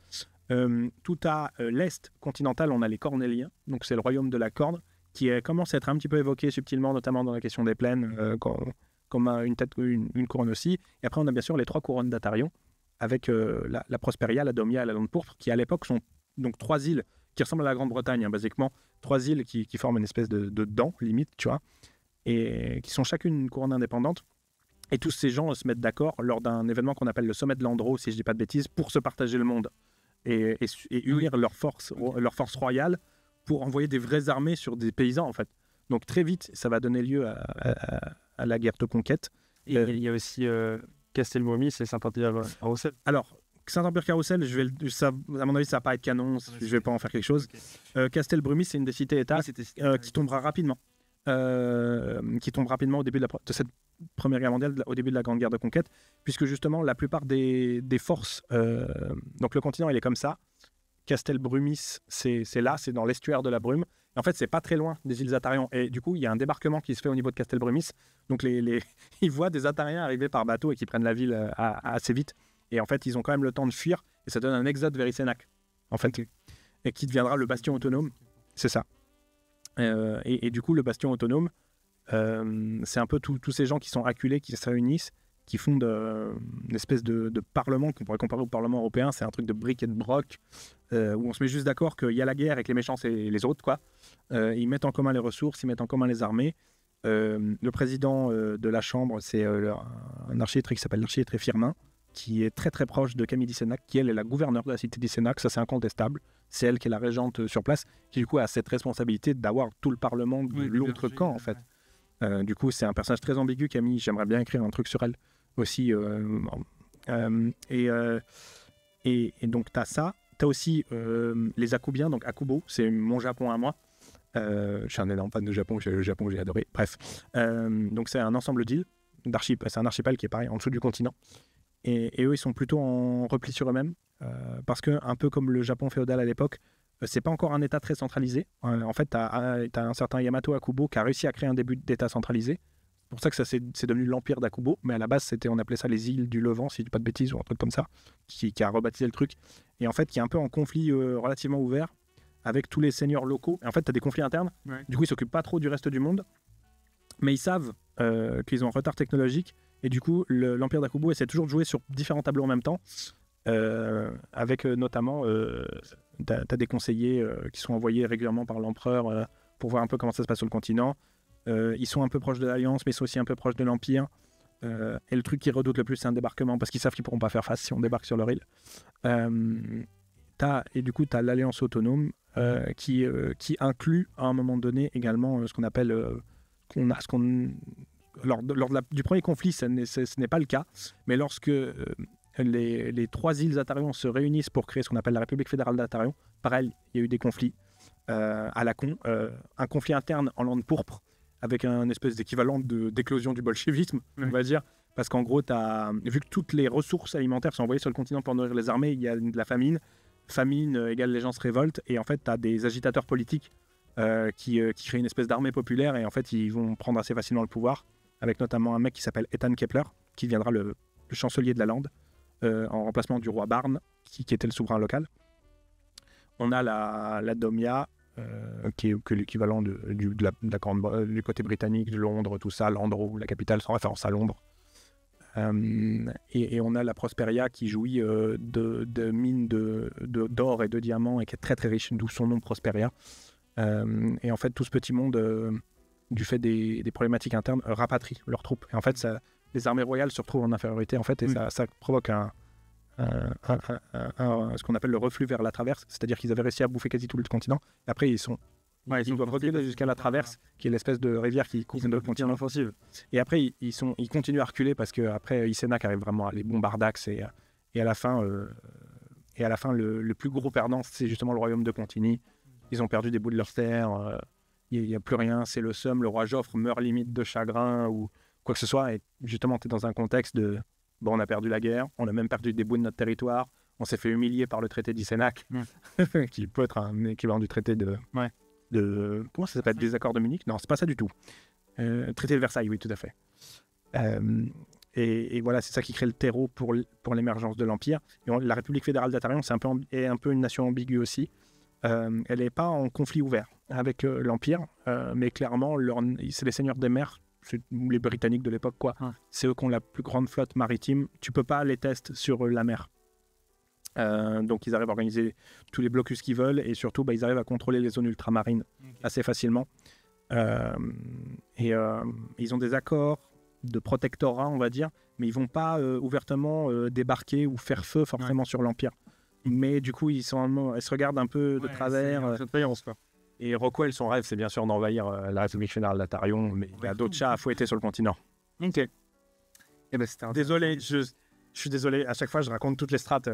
Tout à l'est continental, on a les Cornéliens. Donc, c'est le royaume de la Corne, qui commence à être un petit peu évoqué subtilement, notamment dans la question des plaines, comme une tête, une couronne aussi. Et après, on a bien sûr les 3 couronnes d'Atarion, avec la Prosperia, la Domia et la Lande Pourpre, qui à l'époque sont donc 3 îles qui ressemblent à la Grande-Bretagne, basiquement. 3 îles qui forment une espèce de dent, limite, tu vois, et qui sont chacune une couronne indépendante. Et tous ces gens se mettent d'accord lors d'un événement qu'on appelle le sommet de Landreau, si je ne dis pas de bêtises, pour se partager le monde et unir leurs forces royales pour envoyer des vraies armées sur des paysans, en fait. Donc très vite, ça va donner lieu à la guerre de conquête. Et il y a aussi Castelbrumis et Saint-Empire Carousel. Alors, Saint-Empire Carousel, à mon avis, ça va pas être canon, je vais pas en faire quelque chose. Castelbrumis, c'est une des cités-États qui tombera rapidement. Qui tombe rapidement au début de cette Première Guerre mondiale, au début de la Grande Guerre de Conquête, puisque justement, la plupart des forces... donc le continent, il est comme ça. Castelbrumis, c'est là, c'est dans l'estuaire de la Brume. Et en fait, c'est pas très loin des îles Atarion. Et du coup, il y a un débarquement qui se fait au niveau de Castelbrumis. Donc, ils voient des Atariens arriver par bateau et qui prennent la ville assez vite. Et en fait, ils ont quand même le temps de fuir. Et ça donne un exode vers Isénac, en fait, et qui deviendra le bastion autonome. C'est ça. Et du coup, le bastion autonome, c'est un peu tous ces gens qui sont acculés, qui se réunissent, qui fondent une espèce de parlement qu'on pourrait comparer au Parlement européen. C'est un truc de briques et de broc, où on se met juste d'accord qu'il y a la guerre et que les méchants, c'est les autres, quoi. Ils mettent en commun les ressources, ils mettent en commun les armées. Le président de la Chambre, c'est un archiprêtre qui s'appelle l'archiprêtre Firmin, qui est très très proche de Camille d'Isénac, qui elle est la gouverneure de la cité d'Isénac. Ça, c'est incontestable. C'est elle qui est la régente sur place, qui du coup a cette responsabilité d'avoir tout le Parlement de l'autre camp, en fait. Du coup, c'est un personnage très ambigu, Camille. J'aimerais bien écrire un truc sur elle aussi. Et donc, tu as ça. Tu as aussi les Akubiens, donc Akubo, c'est mon Japon à moi. Je suis un énorme fan de Japon, le Japon, j'ai adoré. Bref. Donc, c'est un ensemble d'îles. C'est un archipel qui est pareil, en dessous du continent. Et eux, ils sont plutôt en repli sur eux-mêmes. Parce que, un peu comme le Japon féodal à l'époque, c'est pas encore un État très centralisé. En fait, tu as un certain Yamato Akubo qui a réussi à créer un début d'État centralisé. C'est pour ça que c'est devenu l'Empire d'Akubo. Mais à la base, on appelait ça les îles du Levant, si je dis pas de bêtises, ou un truc comme ça, qui a rebaptisé le truc. Et en fait, qui est un peu en conflit relativement ouvert avec tous les seigneurs locaux. Et en fait, tu as des conflits internes. Ouais. Du coup, ils s'occupent pas trop du reste du monde. Mais ils savent qu'ils ont un retard technologique. Et du coup, l'Empire d'Akubu essaie toujours de jouer sur différents tableaux en même temps. Avec notamment, t'as des conseillers qui sont envoyés régulièrement par l'empereur pour voir un peu comment ça se passe sur le continent. Ils sont un peu proches de l'Alliance, mais ils sont aussi un peu proches de l'Empire. Et le truc qu'ils redoutent le plus, c'est un débarquement, parce qu'ils savent qu'ils pourront pas faire face si on débarque sur leur île. Et du coup, tu as l'Alliance autonome qui inclut à un moment donné également ce qu'on appelle... lors du premier conflit, ce n'est pas le cas, mais lorsque les 3 îles Atarion se réunissent pour créer ce qu'on appelle la République fédérale d'Atarion, pareil, il y a eu des conflits à la con, un conflit interne en lande pourpre, avec un espèce d'équivalent d'éclossion du bolchevisme, on va dire, parce qu'en gros, vu que toutes les ressources alimentaires sont envoyées sur le continent pour nourrir les armées, il y a de la famine égale les gens se révoltent, et en fait, tu as des agitateurs politiques qui créent une espèce d'armée populaire, et en fait, ils vont prendre assez facilement le pouvoir, avec notamment un mec qui s'appelle Ethan Kepler, qui deviendra le chancelier de la lande, en remplacement du roi Barn, qui était le souverain local. On a la Domia, qui est l'équivalent du côté britannique, de Londres, tout ça, Landreau, la capitale, sans référence à Londres. Et on a la Prosperia qui jouit de mines d'or et de diamants et qui est très très riche, d'où son nom Prosperia. Et en fait, tout ce petit monde, du fait des problématiques internes, rapatrie leurs troupes. Et en fait, les armées royales se retrouvent en infériorité, en fait, et ça provoque ce qu'on appelle le reflux vers la traverse, c'est-à-dire qu'ils avaient réussi à bouffer quasi tout le continent. Et après, ils doivent reculer jusqu'à la traverse, qui est l'espèce de rivière qui couvre le continent offensive. Et après, ils continuent à reculer parce qu'après, Isénac arrive vraiment à les bombardax et à la fin, le plus gros perdant, c'est justement le royaume de Contini. Ils ont perdu des bouts de leur terre, il n'y a plus rien, c'est le seum, le roi Joffre meurt limite de chagrin ou quoi que ce soit. Et justement, tu es dans un contexte de bon, on a perdu la guerre, on a même perdu des bouts de notre territoire, on s'est fait humilier par le traité d'Isénac, qui peut être un équivalent du traité de comment ça s'appelle, des accords de Munich? Non, c'est pas ça du tout. Traité de Versailles, oui, tout à fait. Et voilà, c'est ça qui crée le terreau pour l'émergence de l'Empire. Et la République fédérale d'Atarion, c'est un peu une nation ambiguë aussi. Elle n'est pas en conflit ouvert avec l'Empire, mais clairement, c'est les seigneurs des mers, c'est les Britanniques de l'époque, quoi. C'est eux qui ont la plus grande flotte maritime. Tu peux pas les tester sur la mer. Donc ils arrivent à organiser tous les blocus qu'ils veulent, et surtout ils arrivent à contrôler les zones ultramarines assez facilement. Ils ont des accords de protectorat, on va dire, mais ils vont pas ouvertement débarquer ou faire feu forcément sur l'Empire. Mais du coup, ils se regardent un peu de travers. Et Rockwell, son rêve, c'est bien sûr d'envahir la République fédérale d'Atarion, mais il y a d'autres chats à fouetter sur le continent. Ok. Désolé, je suis désolé, à chaque fois je raconte toutes les strates.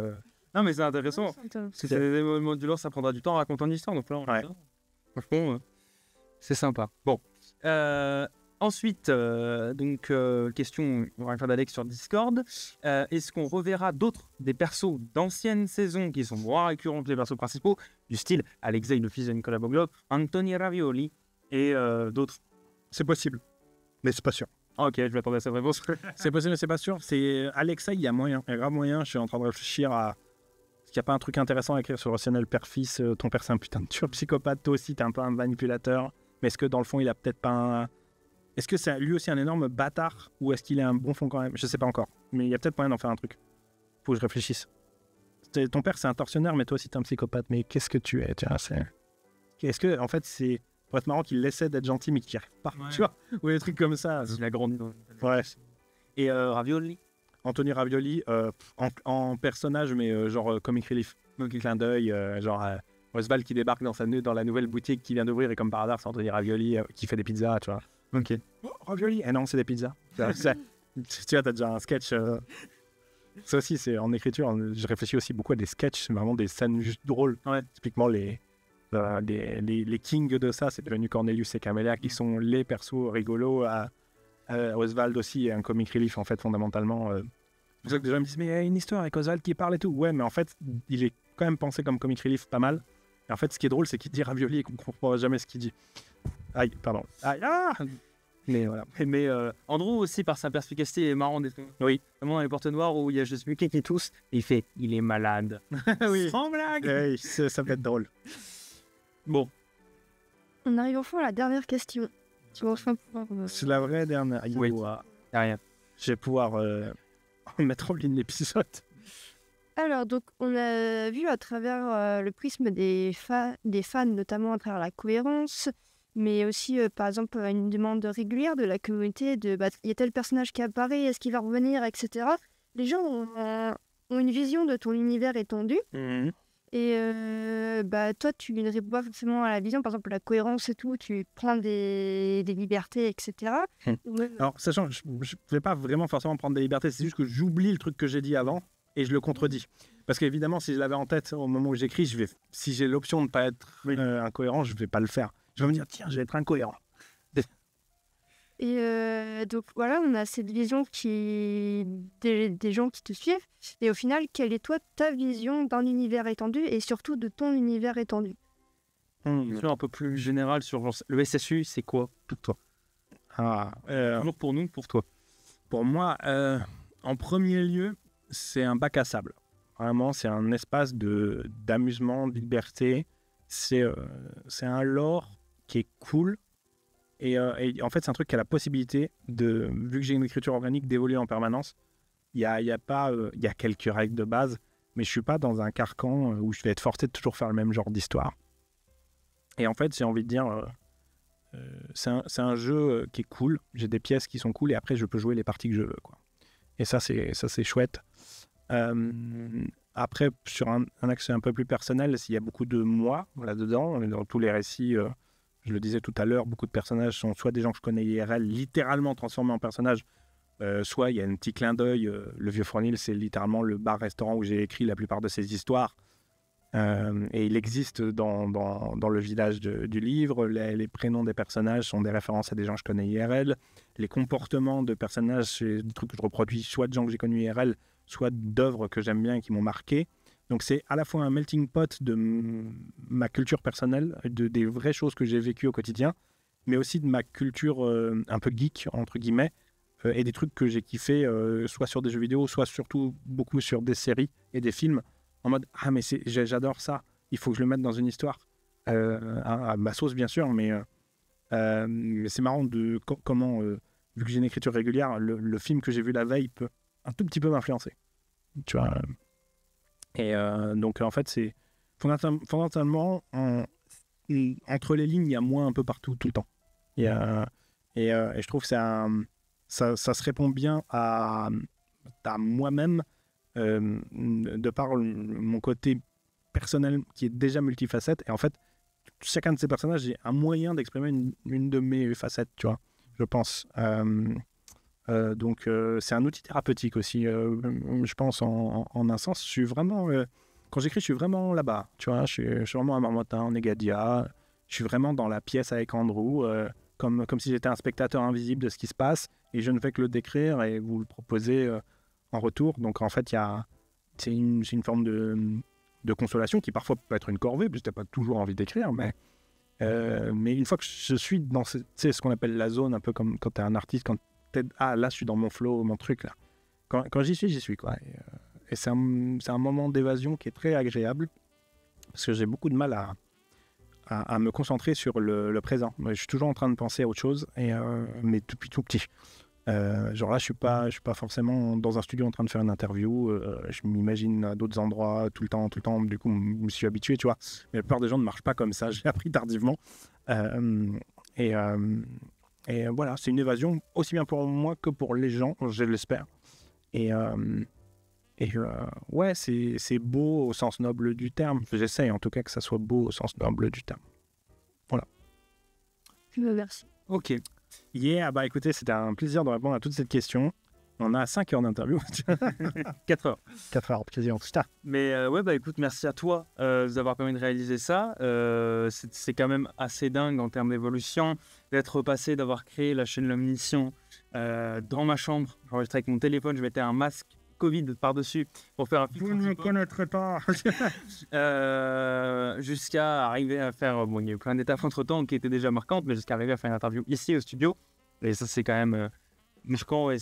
Non, mais c'est intéressant. C'est des modulars, ça prendra du temps à raconter une histoire. Donc là, franchement, c'est sympa. Bon. Ensuite, question, on va faire d'Alex sur Discord. Est-ce qu'on reverra des persos d'anciennes saisons qui sont moins récurrents que les persos principaux, du style Alexei, le fils de Nicolas Boglov, Anthony Ravioli et d'autres? C'est possible, mais c'est pas sûr. Ok, je m'attendais à cette réponse. C'est possible, mais c'est pas sûr. C'est Alexei, il y a grave moyen. Je suis en train de réfléchir à... Est-ce qu'il n'y a pas un truc intéressant à écrire sur Rationnel père-fils? Ton père, c'est un putain de tueur psychopathe. Toi aussi, t'es un peu un manipulateur. Mais est-ce que dans le fond, il a peut-être pas un... Est-ce que c'est lui aussi un énorme bâtard, ou est-ce qu'il est un bon fond quand même? Je sais pas encore. Mais il y a peut-être moyen d'en faire un truc. Faut que je réfléchisse. Ton père, c'est un tortionnaire, mais toi aussi, t'es un psychopathe. Mais qu'est-ce que tu es? Est-ce que, en fait, c'est... Pour être marrant qu'il essaie d'être gentil, mais qu'il n'y arrive pas. Tu vois? Ou des trucs comme ça. Il a grandi dans... Ouais. Et Ravioli? Anthony Ravioli, en personnage, mais genre comic relief. Clin d'œil, Oswald qui débarque dans la nouvelle boutique qui vient d'ouvrir, et comme par hasard, c'est Anthony Ravioli qui fait des pizzas, tu vois. Ok. Oh, Ravioli. Eh non, c'est des pizzas. Tu vois, t'as déjà un sketch. Ça aussi, c'est en écriture. Je réfléchis aussi beaucoup à des sketchs, vraiment des scènes juste drôles. Ouais. Typiquement, les kings de ça, c'est devenu Cornelius et Camélia, qui sont les persos rigolos. Oswald aussi est un comic relief, en fait, fondamentalement. C'est ça que des gens me disent, mais il y a une histoire avec Oswald qui parle et tout. Ouais, mais en fait, il est quand même pensé comme comic relief pas mal. Et en fait, ce qui est drôle, c'est qu'il dit Ravioli et qu'on ne comprend jamais ce qu'il dit. Aïe, pardon. Aïe, ah. Mais voilà. Mais Andrew aussi, par sa perspicacité, est marrant d'être. Oui. Vraiment dans les portes noires où il y a juste Mickey qui tousse, et il fait, il est malade. Oui. Sans blague. Oui, ça peut être drôle. Bon. On arrive enfin à la dernière question. Tu vas enfin pouvoir... C'est la vraie dernière. Oui, rien. Je vais pouvoir mettre en ligne l'épisode. Alors, donc, on a vu à travers le prisme des fans, notamment à travers la cohérence, mais aussi, par exemple, une demande régulière de la communauté de il y a tel personnage qui apparaît, est-ce qu'il va revenir, etc. Les gens ont une vision de ton univers étendu. Et toi, tu ne réponds pas forcément à la vision, par exemple, la cohérence et tout, tu prends des libertés, etc. Alors, sachant, je ne vais pas vraiment forcément prendre des libertés, c'est juste que j'oublie le truc que j'ai dit avant et je le contredis. Parce qu'évidemment, si je l'avais en tête au moment où j'écris, si j'ai l'option de ne pas être incohérent, je ne vais pas le faire. Je vais me dire, tiens, je vais être incohérent. Et donc voilà, on a cette vision des gens qui te suivent. Et au final, quelle est toi ta vision d'un univers étendu et surtout de ton univers étendu? Une vision un peu plus générale sur genre, le SSU, c'est quoi pour toi? Toujours pour nous, pour toi? Pour moi, en premier lieu, c'est un bac à sable. Vraiment, c'est un espace d'amusement, de liberté. C'est un lore qui est cool. Et en fait, c'est un truc qui a la possibilité, vu que j'ai une écriture organique, d'évoluer en permanence. Il y a quelques règles de base, mais je ne suis pas dans un carcan où je vais être forcé de toujours faire le même genre d'histoire. Et en fait, j'ai envie de dire, c'est un jeu qui est cool. J'ai des pièces qui sont cool et après, je peux jouer les parties que je veux, quoi. Et ça, c'est chouette. Après, sur un accès un peu plus personnel, il y a beaucoup de moi là-dedans. Dans tous les récits, je le disais tout à l'heure, beaucoup de personnages sont soit des gens que je connais IRL, littéralement transformés en personnages, soit il y a un petit clin d'œil. Le Vieux Fournil, c'est littéralement le bar-restaurant où j'ai écrit la plupart de ces histoires. Et il existe dans le village du livre. Les prénoms des personnages sont des références à des gens que je connais IRL. Les comportements de personnages, c'est des trucs que je reproduis soit de gens que j'ai connus IRL, soit d'œuvres que j'aime bien et qui m'ont marqué. Donc c'est à la fois un melting pot de ma culture personnelle, des vraies choses que j'ai vécues au quotidien, mais aussi de ma culture un peu geek, entre guillemets, et des trucs que j'ai kiffé, soit sur des jeux vidéo, soit surtout beaucoup sur des séries et des films, en mode « Ah, mais j'adore ça, il faut que je le mette dans une histoire. » À ma sauce, bien sûr, mais c'est marrant comment, vu que j'ai une écriture régulière, le film que j'ai vu la veille peut un tout petit peu m'influencer. Tu vois. Et donc, en fait, c'est fondamentalement, entre les lignes, il y a moi un peu partout, tout le temps. Et je trouve que ça se répond bien à moi-même, de par mon côté personnel qui est déjà multifacette. Et en fait, chacun de ces personnages, j'ai un moyen d'exprimer une de mes facettes, tu vois, je pense. Donc, c'est un outil thérapeutique aussi, je pense, en un sens. Je suis vraiment, quand j'écris, je suis vraiment là-bas, tu vois. Je suis vraiment à Marmottin, en Négadia. Je suis vraiment dans la pièce avec Andrew, comme si j'étais un spectateur invisible de ce qui se passe, et je ne fais que le décrire et vous le proposer en retour. Donc, en fait, c'est une forme de consolation qui parfois peut être une corvée, parce que tu n'as pas toujours envie d'écrire, mais une fois que je suis dans ce qu'on appelle la zone, un peu comme quand tu es un artiste, quand là, je suis dans mon flow, mon truc, là. Quand j'y suis, quoi. Et c'est un moment d'évasion qui est très agréable, parce que j'ai beaucoup de mal à me concentrer sur le présent. Je suis toujours en train de penser à autre chose, mais depuis tout petit. Genre là, je suis pas forcément dans un studio en train de faire une interview. Je m'imagine à d'autres endroits tout le temps. Du coup, je me suis habitué, tu vois. Mais la plupart des gens ne marchent pas comme ça. Je l'ai appris tardivement. Et voilà, c'est une évasion aussi bien pour moi que pour les gens, je l'espère. Ouais, c'est beau au sens noble du terme. J'essaye en tout cas que ça soit beau au sens noble du terme. Voilà. Merci. Ok. Yeah, bah écoutez, c'était un plaisir de répondre à toutes ces questions. On a 5 heures d'interview. 4 heures. 4 heures, plaisir. Mais ouais, bah écoute, merci à toi de nous avoir permis de réaliser ça. C'est quand même assez dingue en termes d'évolution, d'être passé, d'avoir créé la chaîne L'Omniscient dans ma chambre. J'enregistrais avec mon téléphone, je mettais un masque Covid par-dessus pour faire un filtre. Vous ne me connaîtrez pas. Jusqu'à arriver à faire... Bon, il y a eu plein d'étapes entre-temps qui étaient déjà marquantes, mais jusqu'à arriver à faire une interview ici au studio. Et ça, c'est quand même... marquant, et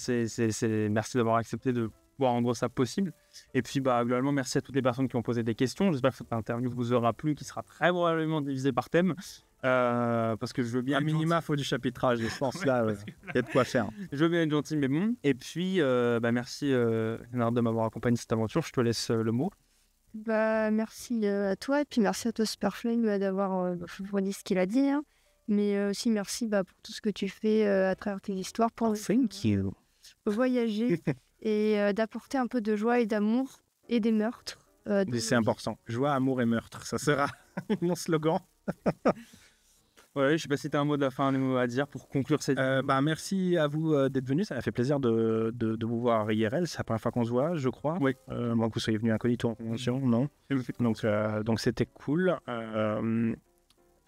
merci d'avoir accepté de pouvoir rendre ça possible. Et puis, globalement, merci à toutes les personnes qui ont posé des questions. J'espère que cette interview vous aura plu, qui sera très probablement divisée par thème. Parce que je veux bien. À minima, il faut du chapitrage, je pense. Là, il y a de quoi faire. Je veux bien être gentil, mais bon. Et puis, merci, Léonard, de m'avoir accompagné cette aventure. Je te laisse le mot. Merci à toi, et puis merci à toi, Superflame, d'avoir fourni ce qu'il a dit. Hein. Mais aussi merci pour tout ce que tu fais à travers tes histoires pour Thank you. Voyager et d'apporter un peu de joie et d'amour et des meurtres. C'est important. Joie, amour et meurtre. Ça sera mon slogan. Ouais, je ne sais pas si tu as un mot de la fin à dire pour conclure cette merci à vous d'être venus. Ça m'a fait plaisir de vous voir IRL. C'est la première fois qu'on se voit, je crois. Oui. Moi, que vous soyez venu incognito en convention, non. Donc c'était cool.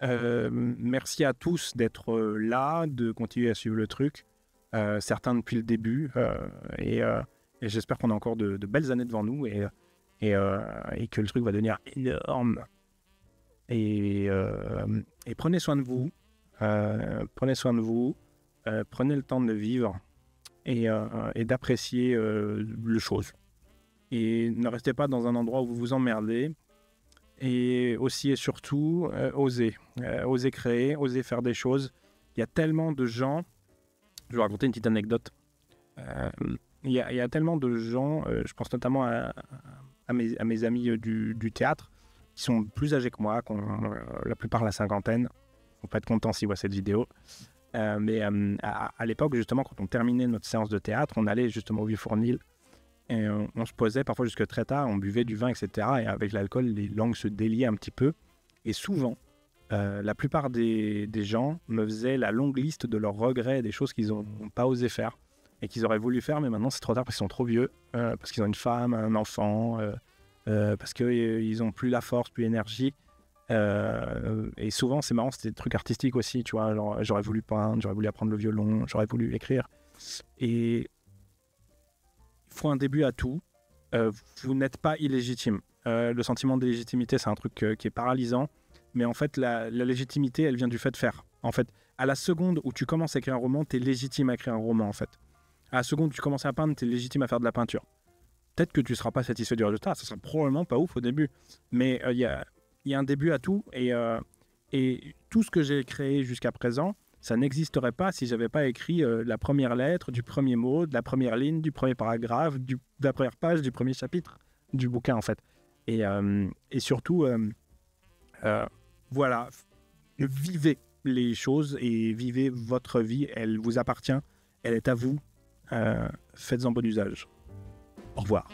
Merci à tous d'être là, de continuer à suivre le truc. Certains depuis le début. Et j'espère qu'on a encore de belles années devant nous et que le truc va devenir énorme. Et prenez soin de vous. Prenez soin de vous. Prenez le temps de vivre et d'apprécier les choses. Et ne restez pas dans un endroit où vous vous emmerdez. Et aussi et surtout, osez créer, osez faire des choses. Il y a tellement de gens. Je vais vous raconter une petite anecdote. Il y a tellement de gens, je pense notamment à mes amis du théâtre, qui sont plus âgés que moi, qui ont la plupart la cinquantaine. Ils ne vont pas être contents s'ils voient cette vidéo. Mais à l'époque, justement, quand on terminait notre séance de théâtre, on allait justement au Vieux-Fournil et on se posait parfois jusque très tard, on buvait du vin, etc. Et avec l'alcool, les langues se déliaient un petit peu. Et souvent, la plupart des gens me faisaient la longue liste de leurs regrets, des choses qu'ils n'ont pas osé faire et qu'ils auraient voulu faire, mais maintenant c'est trop tard parce qu'ils sont trop vieux, parce qu'ils ont une femme, un enfant, parce qu'ils n'ont plus la force, plus l'énergie. Et souvent, c'est marrant, c'était des trucs artistiques aussi, tu vois, genre, j'aurais voulu peindre, j'aurais voulu apprendre le violon, j'aurais voulu écrire. Et il faut un début à tout. Vous n'êtes pas illégitime. Le sentiment d'illégitimité, c'est un truc qui est paralysant. Mais en fait, la légitimité, elle vient du fait de faire. En fait, à la seconde où tu commences à écrire un roman, tu es légitime à écrire un roman, en fait. À la seconde où tu commences à peindre, tu es légitime à faire de la peinture. Peut-être que tu ne seras pas satisfait du résultat, ça sera probablement pas ouf au début. Mais il y a un début à tout. Et tout ce que j'ai créé jusqu'à présent, ça n'existerait pas si je n'avais pas écrit la première lettre, du premier mot, de la première ligne, du premier paragraphe, de la première page, du premier chapitre du bouquin, en fait. Et surtout, voilà, vivez les choses et vivez votre vie. Elle vous appartient, elle est à vous. Faites-en bon usage. Au revoir.